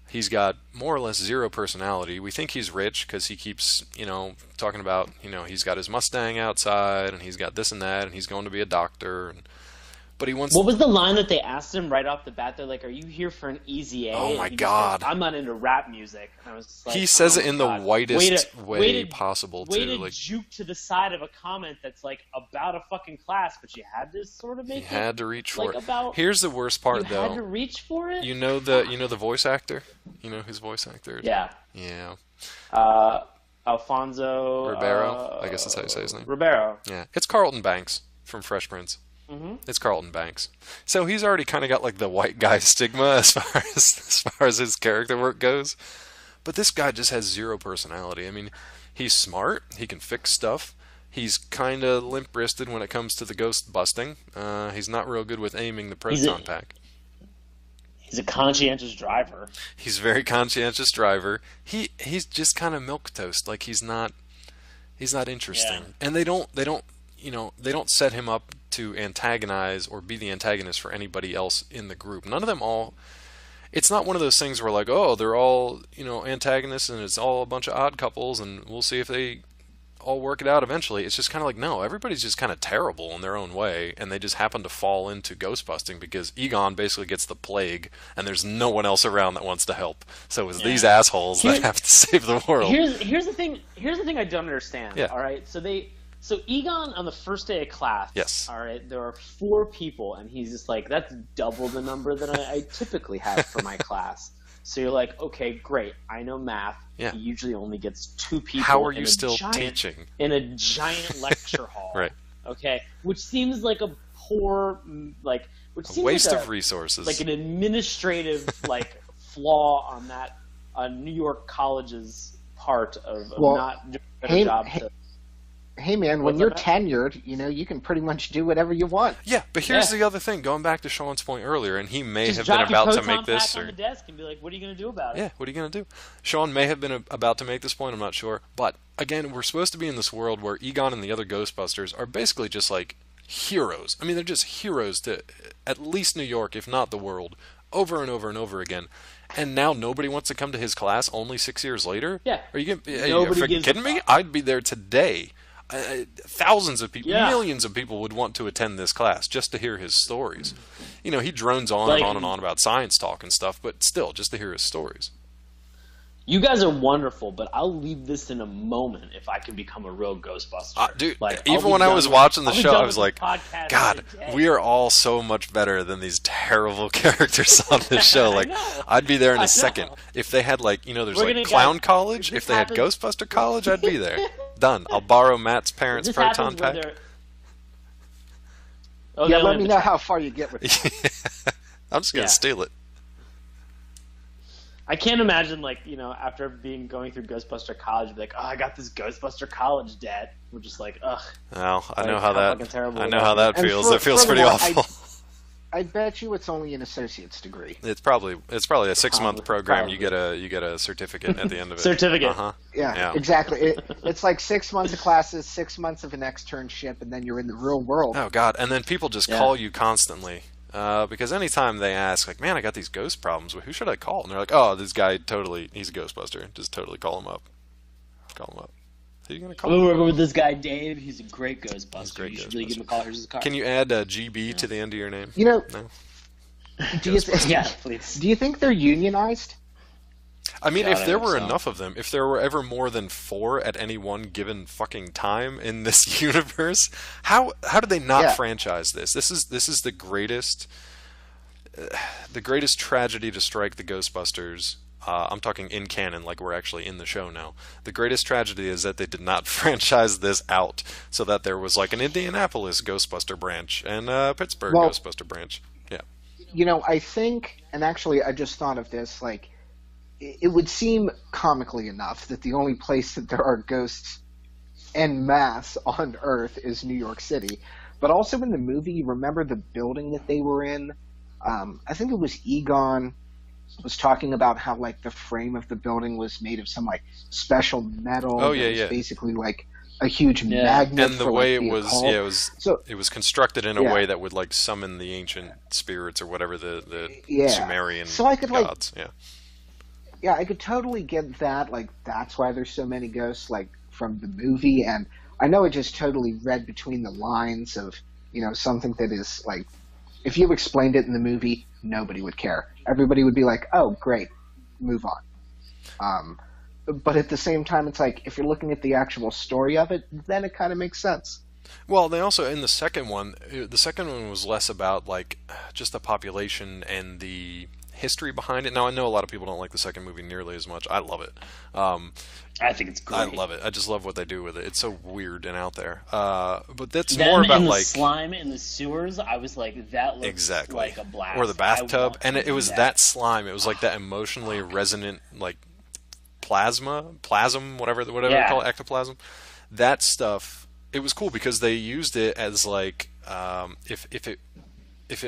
He's got more or less zero personality. We think he's rich because he keeps, talking about, he's got his Mustang outside and he's got this and that and he's going to be a doctor. But he wants. What was the line that they asked him right off the bat? They're like, "Are you here for an easy A?" Oh my And God! Said, I'm not into rap music. And I was just like, he says it in the whitest way possible way too. to like juke to the side of a comment that's like about a fucking class, but you had to sort of make. You had to reach for like it. Here's the worst part, though. You had to reach for it. You know the voice actor. You know whose voice actor? Yeah. Yeah. Alfonso Ribeiro. I guess that's how you say his name. Ribeiro. Yeah, it's Carlton Banks from Fresh Prince. Mm-hmm. It's Carlton Banks. So he's already kind of got like the white guy stigma as far as his character work goes. But this guy just has zero personality. I mean, he's smart. He can fix stuff. He's kind of limp-wristed when it comes to the ghost busting. He's not real good with aiming the proton pack. He's a conscientious driver. He's a very conscientious driver. He's just kind of milquetoast. Like he's not interesting. Yeah. And they don't set him up to antagonize or be the antagonist for anybody else in the group. None of them all. It's not one of those things where like, oh, they're all antagonists and it's all a bunch of odd couples and we'll see if they all work it out eventually. It's just kind of like, no, everybody's just kind of terrible in their own way, and they just happen to fall into ghost busting because Egon basically gets the plague, and there's no one else around that wants to help. So it's these assholes that have to save the world. Here's the thing. Here's the thing I don't understand. Yeah. All right. So Egon on the first day of class. Yes. All right. There are 4 people, and he's just like, that's double the number that I typically have for my class. So you're like, okay, great. I know math. Yeah. He usually only gets 2 people. How are you still teaching? In a giant lecture hall. Right. Okay. Which seems like a poor, which seems waste like of resources. Like an administrative, flaw on that New York college's part of not doing a better job to... Hey man, when you're tenured, you can pretty much do whatever you want. Yeah, but here's the other thing. Going back to Sean's point earlier, and he may have been about to make this. On the desk and be like, "What are you going to do about it?" Yeah, what are you going to do? Sean may have been about to make this point. I'm not sure, but again, we're supposed to be in this world where Egon and the other Ghostbusters are basically just like heroes. I mean, they're just heroes to at least New York, if not the world, over and over and over again. And now nobody wants to come to his class only 6 years later? Yeah. Are you kidding me? I'd be there today. Thousands of people, millions of people would want to attend this class just to hear his stories. He drones on and on and on about science talk and stuff, but still, just to hear his stories. You guys are wonderful, but I'll leave this in a moment if I can become a real Ghostbuster. Dude, even when I was watching the show, I was like, God, we are all so much better than these terrible characters on this show. Like, I'd be there in a second. If they had, there's Clown College. If they had Ghostbuster College, I'd be there. Done. I'll borrow Matt's parents' This proton happens where pack. they're... Oh, Yeah, they let only me have know the how far you get with that. I'm just gonna steal it. I can't imagine, like, after going through Ghostbuster College, be like, oh, I got this Ghostbuster College debt. We're just like, ugh. Well, I know Like, how fucking terrible I know that how that And feels. It feels pretty furthermore, awful. I bet you it's only an associate's degree. It's probably a 6-month program. Probably. You get a certificate at the end of it. Certificate. Uh-huh. Yeah, exactly. It's like 6 months of classes, 6 months of an externship, and then you're in the real world. Oh God! And then people just call you constantly because anytime they ask, like, "Man, I got these ghost problems. Who should I call?" And they're like, "Oh, this guy he's a Ghostbuster. Just totally call him up. Call him up." Who are you gonna call? We're working with this guy Dave. He's a great Ghostbuster. You Ghostbuster. should really give him a call. Here's his card. Can you add GB to the end of your name? No. Yeah, please. Do you think they're unionized? I mean, God, if there were so. enough of them, if there were ever more than 4 at any one given fucking time in this universe, how did they not franchise this? This is the greatest tragedy to strike the Ghostbusters. I'm talking in canon, like we're actually in the show now. The greatest tragedy is that they did not franchise this out, so that there was like an Indianapolis Ghostbuster branch and a Pittsburgh Ghostbuster branch. Yeah. I think, and actually I just thought of this, like, it would seem comically enough that the only place that there are ghosts en masse on Earth is New York City. But also in the movie, remember the building that they were in? I think it was Egon was talking about how, like, the frame of the building was made of some, like, special metal. Oh, yeah, that was yeah. Basically, like, a huge magnet. And the for, way like, it was, occult. it was constructed in a way that would, like, summon the ancient spirits or whatever the Sumerian gods. Yeah, I could totally get that. Like, that's why there's so many ghosts, like, from the movie. And I know it just totally read between the lines of, something that is, like, if you explained it in the movie, nobody would care. Everybody would be like, oh, great, move on. But at the same time, it's like, if you're looking at the actual story of it, then it kind of makes sense. Well, they also, in the second one was less about, like, just the population and the history behind it. Now, I know a lot of people don't like the second movie nearly as much. I love it. I think it's great. I love it. I just love what they do with it. It's so weird and out there. But that's more about, and the like, slime in the sewers. I was like, that looks like a blast. Or the bathtub, and it was that slime. It was like that emotionally resonant, like, plasm, whatever they call it, ectoplasm. That stuff. It was cool because they used it as, like, if it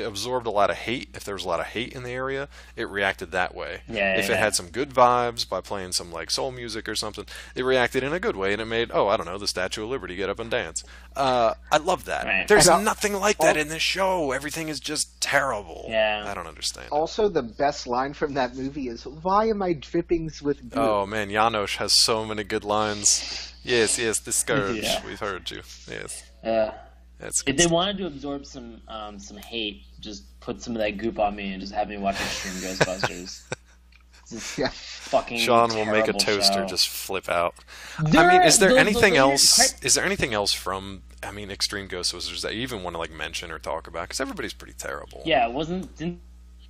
absorbed a lot of hate, if there was a lot of hate in the area, it reacted that way. If it had some good vibes by playing some, like, soul music or something, it reacted in a good way, and it made, the Statue of Liberty get up and dance. I love that. Right. There's nothing like that in this show. Everything is just terrible. Yeah. I don't understand. Also, the best line from that movie is, "Why am I dripping with glue?" Oh, man, Janosch has so many good lines. Yes, the scourge. We've heard you. Yes. If they wanted to absorb some hate, just put some of that goop on me and just have me watch Extreme Ghostbusters. Fucking Sean will make a toaster show. just flip out. Is there anything else? Is there anything else from Extreme Ghostbusters that you even want to, like, mention or talk about? Because everybody's pretty terrible. Yeah, didn't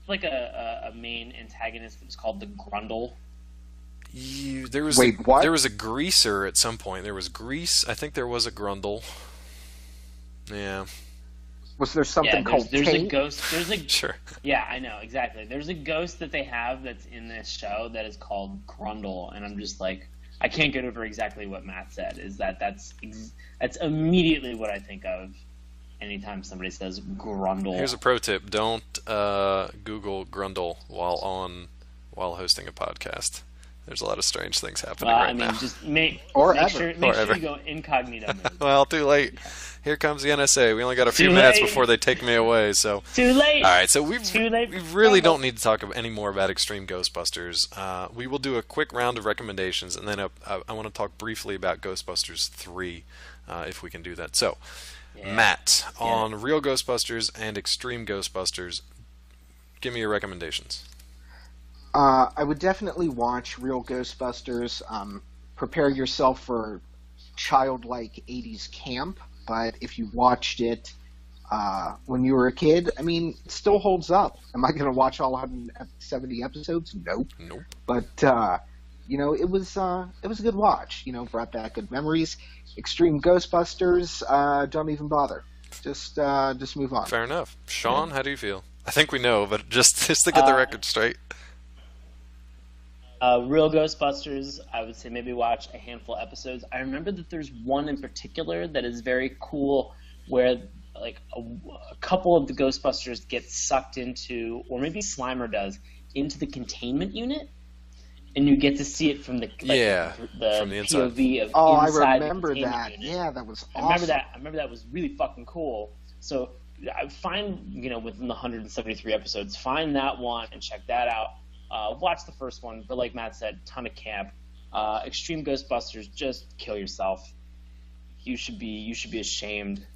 like a main antagonist that was called the Grundle? There was what? There was a greaser at some point. There was grease. I think there was a Grundle. Yeah. Was there something called there's taint? a ghost. Sure. Yeah, I know exactly. There's a ghost that they have that's in this show that is called Grundle, and I'm just like, I can't get over exactly what Matt said. Is that's immediately what I think of anytime somebody says Grundle. Here's a pro tip: don't Google Grundle while hosting a podcast. There's a lot of strange things happening now. Just make sure you go incognito mode. Well, too late. Yeah. Here comes the NSA. We only got a few minutes before they take me away. So too late. All right, so we really don't need to talk any more about Extreme Ghostbusters. We will do a quick round of recommendations, and then I want to talk briefly about Ghostbusters 3, if we can do that. So, Matt, on Real Ghostbusters and Extreme Ghostbusters, give me your recommendations. I would definitely watch Real Ghostbusters. Prepare yourself for childlike 80s camp, but if you watched it when you were a kid, I mean, it still holds up. Am I going to watch all 170 episodes? Nope. Nope. But it was a good watch. Brought back good memories. Extreme Ghostbusters, don't even bother. Just move on. Fair enough. Sean, how do you feel? I think we know, but just to get the record straight. Real Ghostbusters, I would say maybe watch a handful of episodes. I remember that there's one in particular that is very cool where like a couple of the Ghostbusters get sucked into, or maybe Slimer does, into the containment unit. And you get to see it from the from the inside. POV of I inside remember the that. unit. Yeah, that was awesome. I remember that was really fucking cool. So I find, within the 173 episodes, find that one and check that out. Watch the first one, but like Matt said, ton of camp. Extreme Ghostbusters, just kill yourself. You should be ashamed.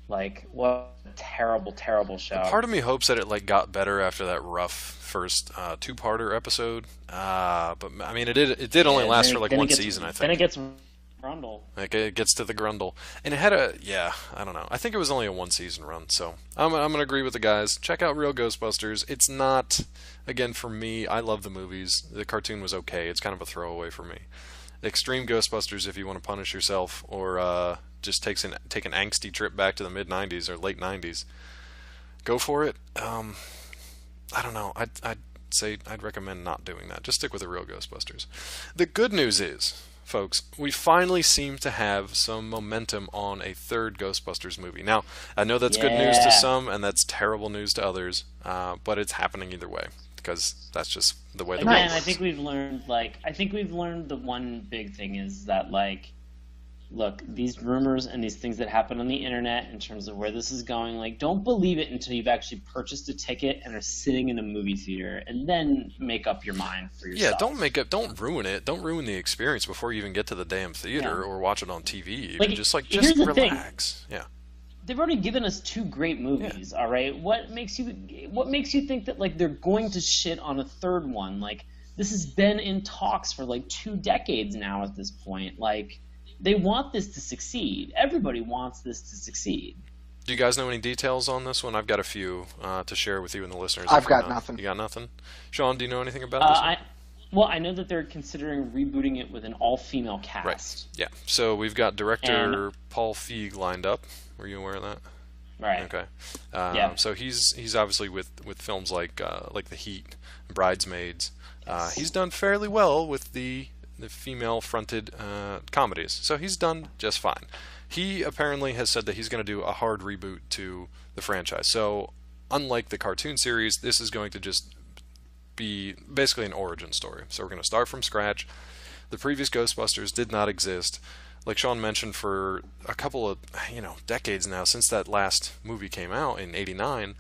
Like, what a terrible, terrible show. Part of me hopes that it got better after that rough first two-parter episode. But I mean, it did only last for one season, I think. Then it gets grundle. Like it gets to the grundle, and it had I don't know. I think it was only a one-season run, so I'm gonna agree with the guys. Check out Real Ghostbusters. It's not, again, for me. I love the movies. The cartoon was okay. It's kind of a throwaway for me. Extreme Ghostbusters, if you want to punish yourself, or just take an angsty trip back to the mid-90s or late 90s, go for it. I don't know. I'd say I'd recommend not doing that. Just stick with the Real Ghostbusters. The good news is, folks, we finally seem to have some momentum on a third Ghostbusters movie. Now, I know that's good news to some, and that's terrible news to others, but it's happening either way, because that's just the way the world works. I think we've learned the one big thing is that, look, these rumors and these things that happen on the internet in terms of where this is going, don't believe it until you've actually purchased a ticket and are sitting in a movie theater, and then make up your mind for yourself. Yeah, don't ruin it. Don't ruin the experience before you even get to the damn theater or watch it on TV. Just relax. Yeah. They've already given us two great movies, all right? What makes you think that they're going to shit on a third one? This has been in talks for 2 decades now at this point. They want this to succeed. Everybody wants this to succeed. Do you guys know any details on this one? I've got a few to share with you and the listeners. I've got nothing. You got nothing? Sean, do you know anything about this one? I know that they're considering rebooting it with an all-female cast. Right. Yeah. So we've got director Paul Feig lined up. Were you aware of that? Right. Okay. So he's obviously with films like The Heat, Bridesmaids. He's done fairly well with the female-fronted comedies, so he's done just fine. He apparently has said that he's going to do a hard reboot to the franchise. So, unlike the cartoon series, this is going to just be basically an origin story. So we're going to start from scratch. The previous Ghostbusters did not exist. Like Sean mentioned, for a couple of decades now, since that last movie came out in '89,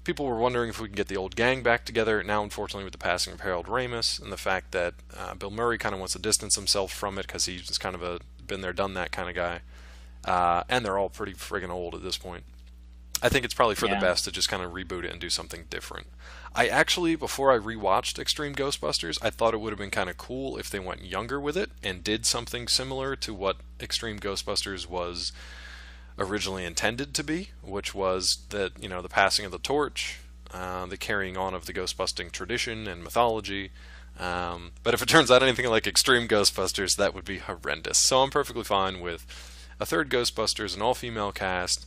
people were wondering if we could get the old gang back together. Now, unfortunately, with the passing of Harold Ramis and the fact that Bill Murray kind of wants to distance himself from it because he's just kind of a been there, done that kind of guy, and they're all pretty friggin' old at this point. I think it's probably for the best to just kind of reboot it and do something different. I actually, before I rewatched Extreme Ghostbusters, I thought it would have been kind of cool if they went younger with it and did something similar to what Extreme Ghostbusters was originally intended to be, which was that, the passing of the torch, the carrying on of the ghostbusting tradition and mythology. But if it turns out anything like Extreme Ghostbusters, that would be horrendous. So I'm perfectly fine with a third Ghostbusters, an all-female cast,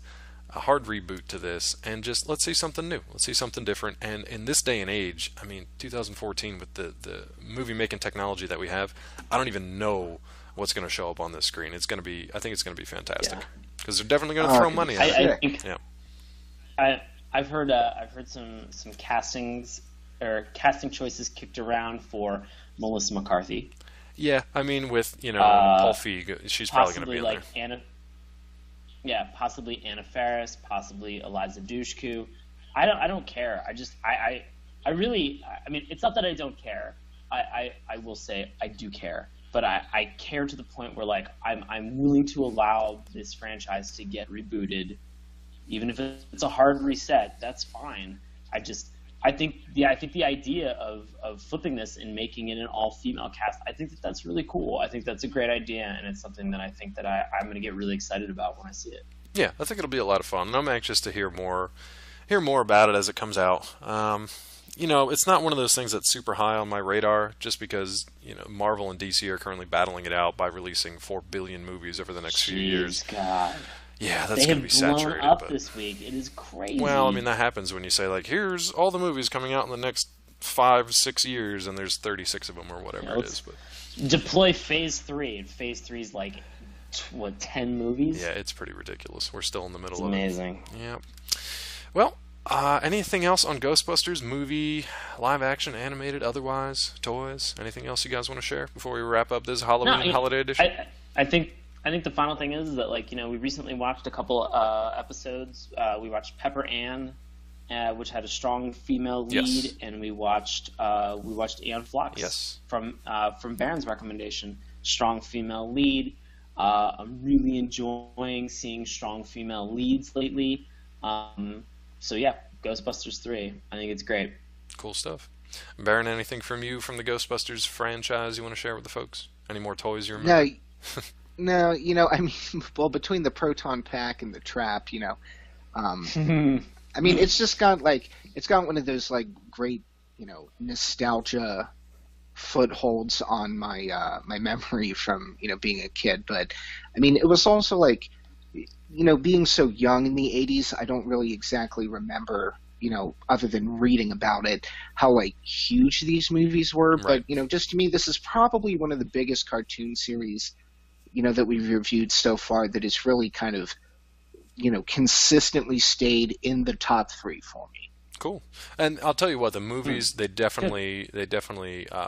a hard reboot to this, and just let's see something new. Let's see something different. And in this day and age, 2014, with the movie-making technology that we have, I don't even know what's going to show up on this screen. I think it's going to be fantastic. Because they're definitely going to throw money at it. I've heard some castings or casting choices kicked around for Melissa McCarthy. Yeah, with Paul Feig, she's probably going to be in there. Possibly Anna Faris, possibly Eliza Dushku. I don't care. I really it's not that I don't care. I will say I do care. But I care to the point where I'm willing to allow this franchise to get rebooted, even if it's a hard reset. That's fine. I think the idea of flipping this and making it an all-female cast, I think that's really cool. I think that's a great idea, and it's something that I think that I'm going to get really excited about when I see it. Yeah, I think it'll be a lot of fun, and I'm anxious to hear more about it as it comes out. it's not one of those things that's super high on my radar, just because Marvel and DC are currently battling it out by releasing 4 billion movies over the next few years. God. Yeah, that's going to be saturated. They have blown up this week. It is crazy. Well, I mean, that happens when you say, like, here's all the movies coming out in the next 5-6 years, and there's 36 of them or whatever it is. But deploy Phase 3, and Phase 3 is like, 10 movies? Yeah, it's pretty ridiculous. We're still in the middle of it. It's amazing. Yeah. Well, anything else on Ghostbusters? Movie, live action, animated, otherwise, toys? Anything else you guys want to share before we wrap up this Halloween holiday edition? I think the final thing is that, like, we recently watched a couple episodes. We watched Pepper Ann, which had a strong female lead, and we watched Aeon Flux from Baron's recommendation, strong female lead. I'm really enjoying seeing strong female leads lately. So yeah, Ghostbusters 3. I think it's great. Cool stuff. Baron, anything from you from the Ghostbusters franchise you want to share with the folks? Any more toys you remember? No, I mean, well, between the proton pack and the trap, I mean, it's just got one of those like great, nostalgia footholds on my my memory from being a kid. But I mean, it was also like, being so young in the 80s, I don't really exactly remember, other than reading about it, how like huge these movies were. Right. But just to me, this is probably one of the biggest cartoon series that we've reviewed so far that has really kind of, consistently stayed in the top 3 for me. Cool. And I'll tell you what, the movies, they definitely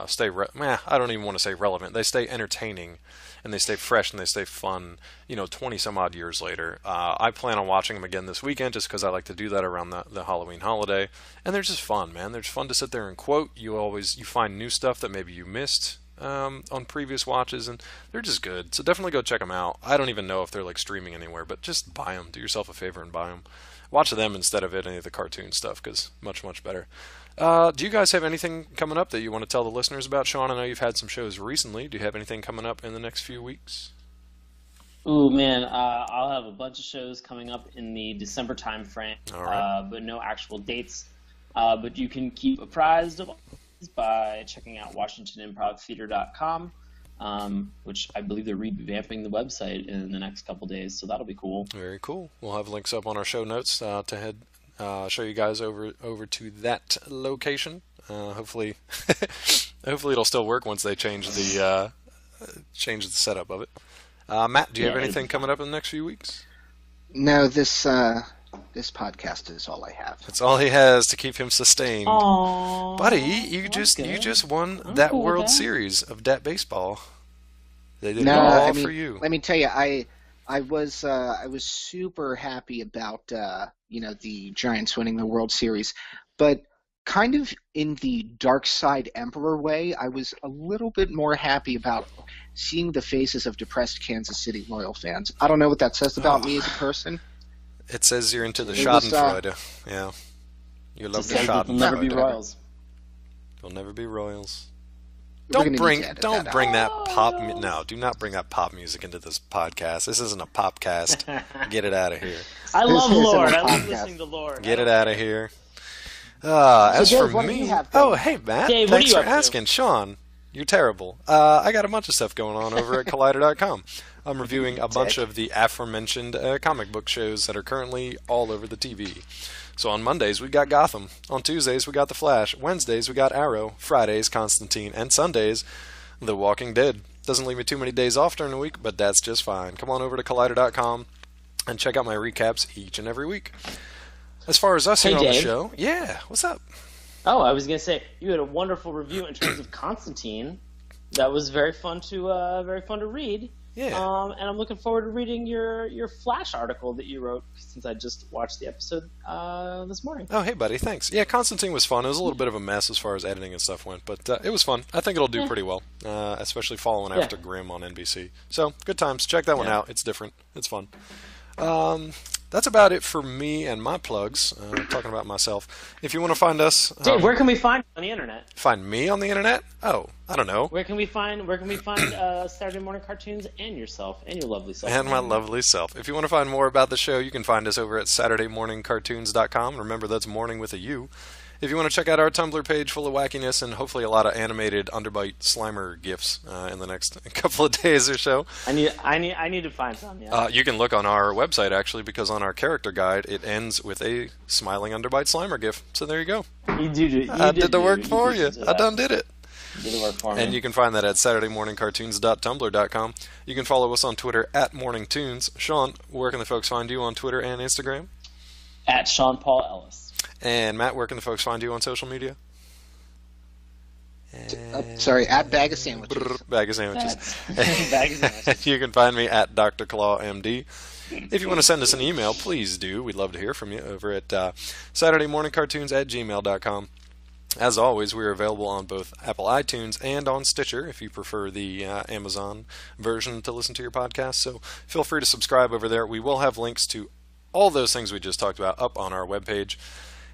stay, I don't even want to say relevant. They stay entertaining, and they stay fresh, and they stay fun, 20 some odd years later. I plan on watching them again this weekend just because I like to do that around the Halloween holiday. And they're just fun, man. They're just fun to sit there and quote. You find new stuff that maybe you missed on previous watches, and they're just good. So definitely go check them out. I don't even know if they're like streaming anywhere, but just buy them. Do yourself a favor and buy them. Watch them instead of any of the cartoon stuff, because much better. Do you guys have anything coming up that you want to tell the listeners about? Sean, I know you've had some shows recently. Do you have anything coming up in the next few weeks? Ooh, man, I'll have a bunch of shows coming up in the December time frame, right. But no actual dates. But you can keep apprised of these by checking out WashingtonImprovTheater.com. Which I believe they're revamping the website in the next couple days, so that'll be cool. Very cool. We'll have links up on our show notes to show you guys over to that location. Hopefully it'll still work once they change the setup of it. Matt, do you have anything coming up in the next few weeks? No, this podcast is all I have. That's all he has to keep him sustained. Aww, buddy, you just won that World Series of Dat Baseball. They did it all for you. Let me tell you, I was super happy about the Giants winning the World Series, but kind of in the Dark Side Emperor way, I was a little bit more happy about seeing the faces of depressed Kansas City Royal fans. I don't know what that says about me as a person. It says you're into the Schadenfreude. Yeah. You love the Schadenfreude. You'll never be Royals. You'll never be Royals. Don't bring that pop. No, do not bring that pop music into this podcast. This isn't a popcast. Get it out of here. I love Lord. I love listening to Lord. Get it out of here. As Dave, for me, hey Matt, Dave, thanks for asking. Sean, you're terrible. I got a bunch of stuff going on over at Collider.com. I'm reviewing a bunch of the aforementioned comic book shows that are currently all over the TV. So on Mondays, we got Gotham. On Tuesdays, we got The Flash. Wednesdays, we got Arrow. Fridays, Constantine. And Sundays, The Walking Dead. Doesn't leave me too many days off during the week, but that's just fine. Come on over to Collider.com and check out my recaps each and every week. As far as us here on the show, what's up? Oh, I was going to say, you had a wonderful review in terms of Constantine. That was very fun to read. Yeah. And I'm looking forward to reading your Flash article that you wrote, since I just watched the episode this morning. Oh, hey, buddy, thanks. Yeah, Constantine was fun. It was a little bit of a mess as far as editing and stuff went, but it was fun. I think it'll do pretty well, especially following after Grimm on NBC. So, good times. Check that one out. It's different. It's fun. That's about it for me and my plugs. Talking about myself. If you want to find us, Dave, where can we find you on the internet? Find me on the internet? Oh, I don't know. Where can we find Saturday Morning Cartoons and yourself and your lovely self? And my lovely self. If you want to find more about the show, you can find us over at SaturdayMorningCartoons.com. Remember, that's morning with a U. if you want to check out our Tumblr page full of wackiness and hopefully a lot of animated Underbite Slimer gifs in the next couple of days or so. I need to find some. Yeah. You can look on our website actually, because on our character guide it ends with a smiling Underbite Slimer gif. So there you go. You did the work for you. I done did it. You did the work for me. And you can find that at SaturdayMorningCartoons.tumblr.com. You can follow us on Twitter at MorningTunes. Sean, where can the folks find you on Twitter and Instagram? At Sean Paul Ellis. And Matt, where can the folks find you on social media? Sorry, at Bag of Sandwiches. Bag of Sandwiches. Bag of Sandwiches. You can find me at Dr. Claw MD. If you want to send us an email, please do. We'd love to hear from you over at SaturdayMorningCartoons@gmail.com. As always, we are available on both Apple iTunes and on Stitcher if you prefer the Amazon version to listen to your podcast. So feel free to subscribe over there. We will have links to all those things we just talked about up on our webpage.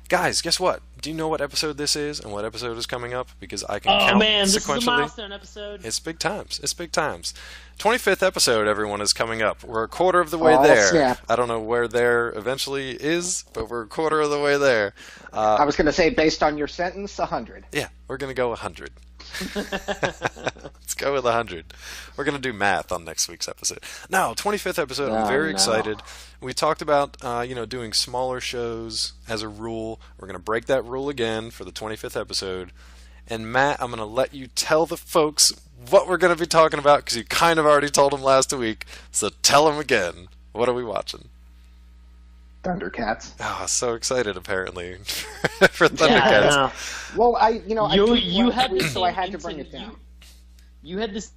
Guys, guess what? Do you know what episode this is and what episode is coming up? Because I can count man, this sequentially. is a milestone episode. It's big times. It's big times. 25th episode, everyone, is coming up. We're a quarter of the way there. Snap. I don't know where there eventually is, but we're a quarter of the way there. I was going to say, based on your sentence, 100. Yeah, we're going to go 100. Let's go with 100. We're going to do math on next week's episode. Now, 25th episode, I'm very excited. We talked about doing smaller shows as a rule. We're going to break that rule again for the 25th episode. And Matt, I'm going to let you tell the folks what we're going to be talking about, because you kind of already told them last week. So tell them again. What are we watching? Thundercats. Oh, so excited apparently for Thundercats. Yeah, Well, I had this so I had to bring it down. You had this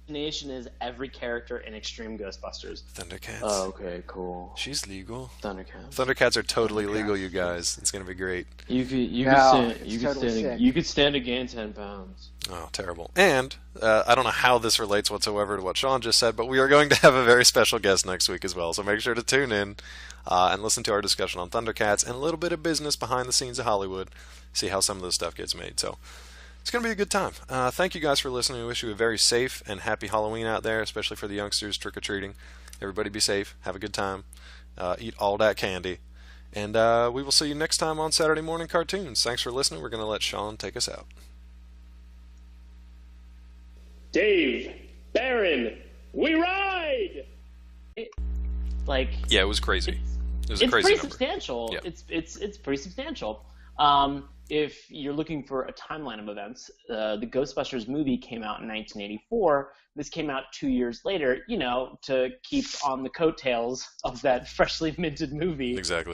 nation as every character in Extreme Ghostbusters. Thundercats. Oh, okay, cool. She's legal. Thundercats. Thundercats are totally legal, you guys. It's going to be great. You could stand to gain 10 pounds. Oh, terrible. And I don't know how this relates whatsoever to what Sean just said, but we are going to have a very special guest next week as well. So make sure to tune in and listen to our discussion on Thundercats and a little bit of business behind the scenes of Hollywood. See how some of this stuff gets made. So it's going to be a good time. Thank you guys for listening. We wish you a very safe and happy Halloween out there, especially for the youngsters trick-or-treating. Everybody be safe. Have a good time. Eat all that candy. And we will see you next time on Saturday Morning Cartoons. Thanks for listening. We're going to let Sean take us out. Dave, Baron, we ride! Yeah, it was crazy. It was a crazy pretty number. Substantial. Yeah. It's pretty substantial. If you're looking for a timeline of events, the Ghostbusters movie came out in 1984. This came out 2 years later, to keep on the coattails of that freshly minted movie. Exactly.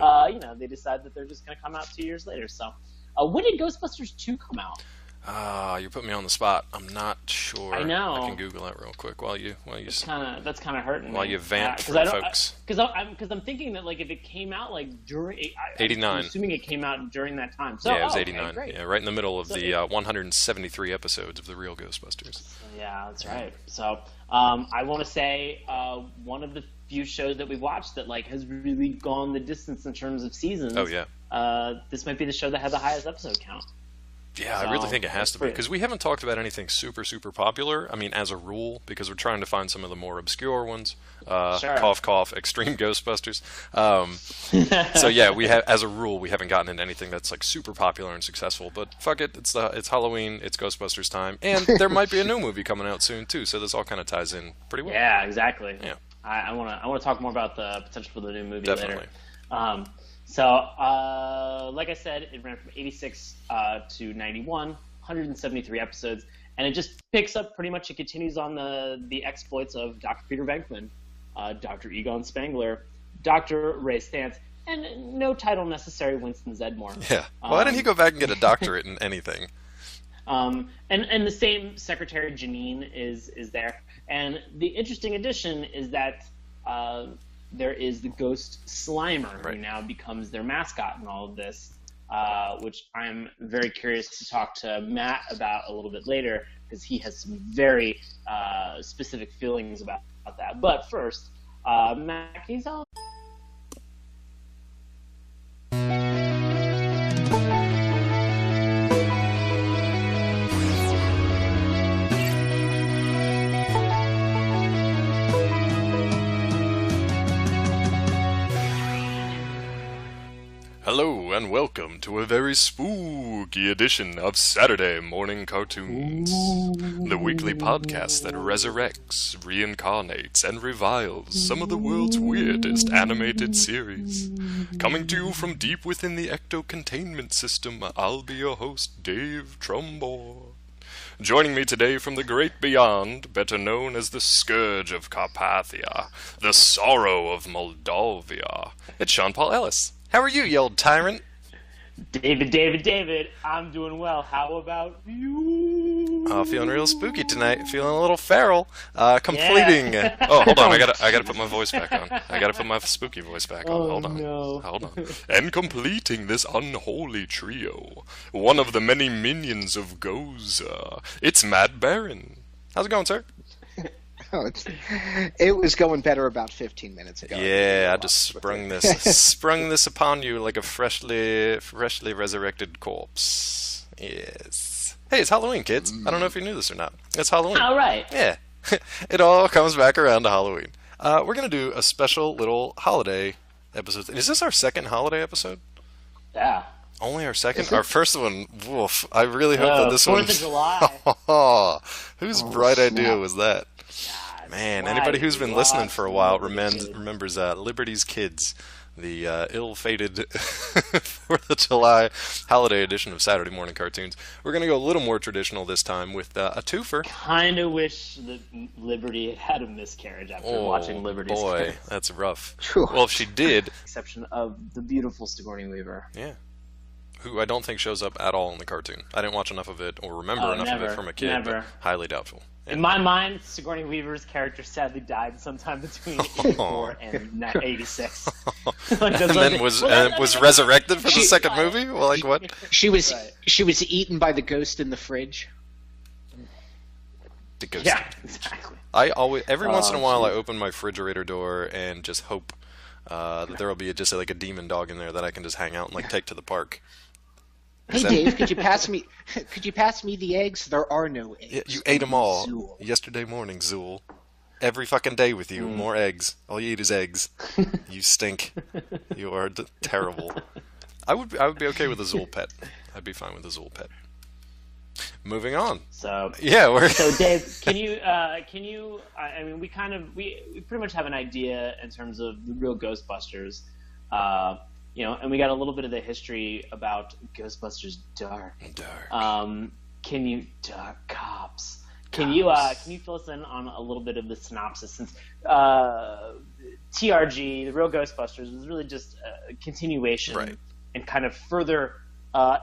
They decide that they're just going to come out 2 years later. So, when did Ghostbusters 2 come out? You put me on the spot. I'm not sure. I know. I can Google that real quick while you. That's kind of hurting while me. you vamp for folks. Because I'm thinking that if it came out during 89. I'm assuming it came out during that time. So, yeah, it was okay, 89. Great. Yeah, right in the middle of the 173 episodes of the real Ghostbusters. Yeah, that's right. So I want to say one of the few shows that we've watched that has really gone the distance in terms of seasons. Oh yeah. This might be the show that had the highest episode count. Yeah, I really think it has to be, because we haven't talked about anything super, super popular. I mean, as a rule, because we're trying to find some of the more obscure ones. Sure. Cough, cough, Extreme Ghostbusters. So yeah, we have, as a rule, we haven't gotten into anything that's super popular and successful. But fuck it, it's Halloween, it's Ghostbusters time, and there might be a new movie coming out soon too. So this all kind of ties in pretty well. Yeah, exactly. Yeah. I want to talk more about the potential for the new movie Definitely. later. So, like I said, it ran from 86 to 91, 173 episodes, and it just picks up pretty much. It continues on the exploits of Dr. Peter Venkman, Dr. Egon Spangler, Dr. Ray Stantz, and no title necessary, Winston Zedmore. Yeah. Why didn't he go back and get a doctorate in anything? And the same secretary, Janine, is there. And the interesting addition is that there is the Ghost Slimer, right, who now becomes their mascot in all of this, which I'm very curious to talk to Matt about a little bit later, because he has some very specific feelings about that. But first, Matt, can you tell? Hello and welcome to a very spooky edition of Saturday Morning Cartoons, the weekly podcast that resurrects, reincarnates, and reviles some of the world's weirdest animated series. Coming to you from deep within the ecto-containment system, I'll be your host, Dave Trumbore. Joining me today from the great beyond, better known as the Scourge of Carpathia, the Sorrow of Moldavia, it's Sean Paul Ellis. How are you, you old tyrant? David, I'm doing well. How about you? Oh, feeling real spooky tonight. Feeling a little feral. Completing. Yeah. Oh, hold on. I gotta put my voice back on. I gotta put my spooky voice back on. Hold on. No. Hold on. And completing this unholy trio, one of the many minions of Goza, it's Matt Barron. How's it going, sir? Oh, it was going better about 15 minutes ago. Yeah, I just sprung this upon you like a freshly resurrected corpse. Yes. Hey, it's Halloween, kids. I don't know if you knew this or not. It's Halloween. All right. Yeah. It all comes back around to Halloween. We're going to do a special little holiday episode. Is this our second holiday episode? Yeah. Only our second? Our first one, woof. I really hope that this 4th one... of July. Whose bright idea snap. was that? Man, anybody who's been listening for a while remembers Liberty's Kids, the ill-fated 4th of July holiday edition of Saturday Morning Cartoons. We're going to go a little more traditional this time with a twofer. Kind of wish that Liberty had a miscarriage after watching Liberty's boy, Kids. that's rough. Phew. Well, if she did... Exception of the beautiful Sigourney Weaver. Yeah. Who I don't think shows up at all in the cartoon. I didn't watch enough of it or remember enough of it from a kid, but highly doubtful. In my mind, Sigourney Weaver's character sadly died sometime between 84 and 86. And then was resurrected for the second movie? Well, like what? She was eaten by the ghost in the fridge. The ghost. Yeah, exactly. I always once in a while I open my refrigerator door and just hope that there will be just like a demon dog in there that I can just hang out and like take to the park. Hey Dave, could you pass me the eggs? There are no eggs. Yeah, you ate them all Zool. yesterday morning, Zool. Every fucking day with you, more eggs. All you eat is eggs. You stink. You are terrible. I would be okay with a Zool pet. I'd be fine with a Zool pet. Moving on. So Dave, can you? I mean, we pretty much have an idea in terms of the real Ghostbusters. And we got a little bit of the history about Ghostbusters Dark. Can you Dark Cops? Can you fill us in on a little bit of the synopsis? Since TRG, the real Ghostbusters, was really just a continuation and kind of further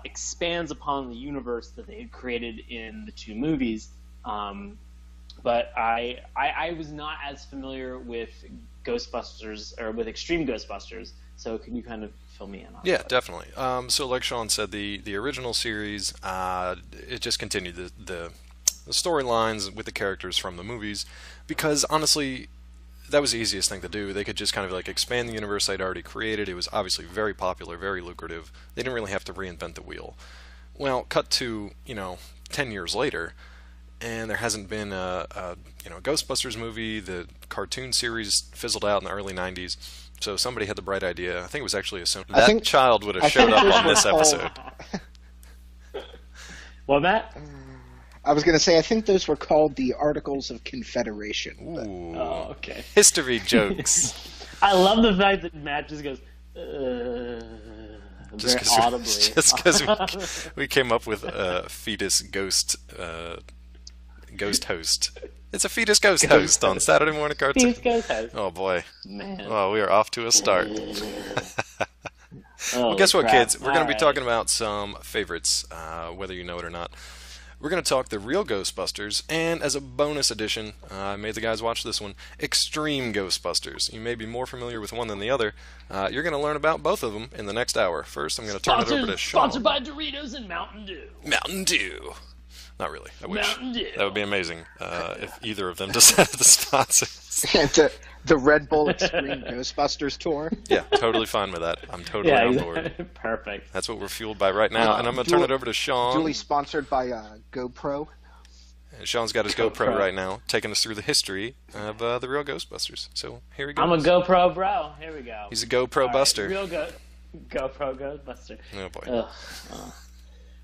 expands upon the universe that they had created in the two movies. But I was not as familiar with Ghostbusters or with Extreme Ghostbusters. So can you kind of fill me in on that? Yeah, definitely. So like Sean said, the original series, it just continued the storylines with the characters from the movies, because honestly, that was the easiest thing to do. They could just kind of like expand the universe they'd already created. It was obviously very popular, very lucrative. They didn't really have to reinvent the wheel. Well, cut to 10 years later, and there hasn't been a Ghostbusters movie. The cartoon series fizzled out in the early 90s. So somebody had the bright idea. I think it was actually a simple. That child would have showed up on this episode. What, Matt? I was going to say, I think those were called the Articles of Confederation. Ooh. Oh, okay. History jokes. I love the fact that Matt just goes, just very audibly. Just because we came up with a fetus ghost host. It's a fetus ghost host on Saturday Morning Cartoons. Fetus ghost host. Oh boy. Man. Well, we are off to a start. Well, guess what, kids? We're going to be talking about some favorites, whether you know it or not. We're going to talk the real Ghostbusters, and as a bonus edition, I made the guys watch this one, Extreme Ghostbusters. You may be more familiar with one than the other. You're going to learn about both of them in the next hour. First, I'm going to turn it over to Sean. Sponsored by Doritos and Mountain Dew. Mountain Dew. Not really. I wish. Mountain Dew. That would be amazing if either of them decided to sponsor. And the Red Bull Extreme Ghostbusters tour. Yeah, totally fine with that. I'm totally on board. Perfect. That's what we're fueled by right now, and I'm going to turn it over to Sean. Duly sponsored by GoPro. And Sean's got his GoPro right now, taking us through the history of the real Ghostbusters. So here we go. I'm a GoPro bro. Here we go. He's a GoPro buster. GoPro Ghostbuster. Oh boy. Ugh.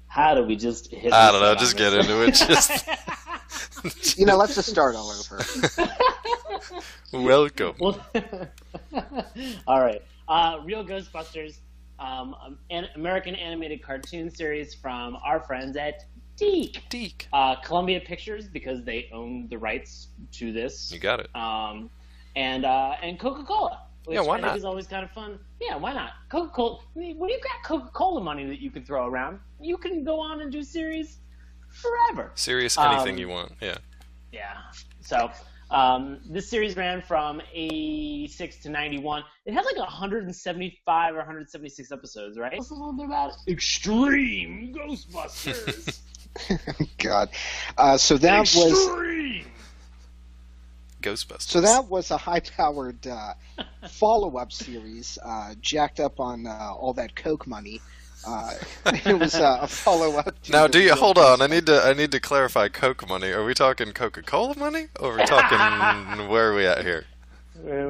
How do we just hit I don't know. Just get into it. Just let's just start all over. welcome. All right. Real Ghostbusters, an American animated cartoon series from our friends at Deke. Columbia Pictures, because they own the rights to this. You got it. And Coca-Cola, which why I not? think is always kind of fun. Yeah, why not? Coca-Cola. When you've got Coca-Cola money that you can throw around, you can go on and do series forever. Serious anything you want. Yeah. Yeah. So this series ran from 86 to 91. It had like 175 or 176 episodes, right? What's a little bit about Extreme Ghostbusters? God. So that Extreme! Ghostbusters. So that was a high-powered follow-up series, jacked up on all that Coke money. It was a follow-up. Now, hold on? I need to clarify. Coke money. Are we talking Coca-Cola money, or are we talking where are we at here?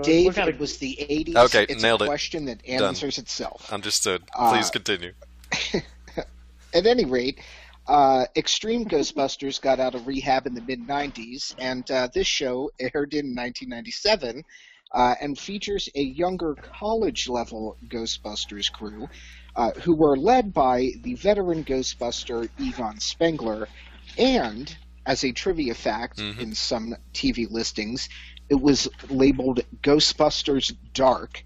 Dave, it was the 80s. Okay, it's nailed a it. question that answers itself. Understood. Please continue. At any rate, Extreme Ghostbusters got out of rehab in the mid-90s, and this show aired in 1997 and features a younger college-level Ghostbusters crew who were led by the veteran Ghostbuster Yvonne Spengler, and, as a trivia fact in some TV listings, it was labeled Ghostbusters Dark,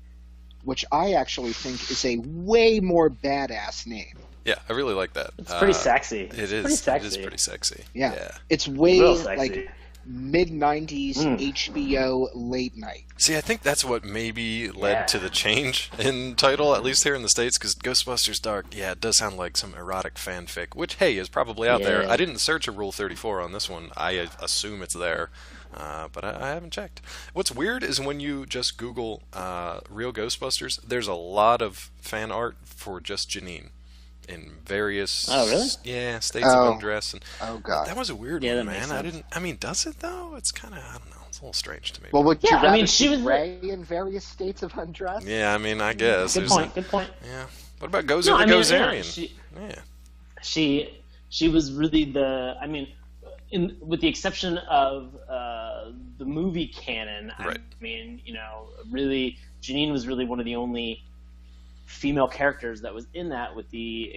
which I actually think is a way more badass name. Yeah, I really like that. It's pretty sexy. It is. Pretty sexy. It is pretty sexy. Yeah. It's way Real sexy. like mid-90s HBO late night. See, I think that's what maybe led to the change in title, at least here in the States, because Ghostbusters Dark, it does sound like some erotic fanfic, which, hey, is probably out there. I didn't search a Rule 34 on this one. I assume it's there, but I haven't checked. What's weird is when you just Google Real Ghostbusters, there's a lot of fan art for just Janine. In various states of undress, and God, that was a weird that one, makes man. sense. I mean, does it though? It's kind of, I don't know. It's a little strange to me. Well, would you rather she was Ray in various states of undress? Yeah, I mean, I guess. Good point. Yeah. What about Gozerian? She was really the. I mean, with the exception of the movie canon, right. I mean, really, Janine was really one of the only female characters that was in that, with the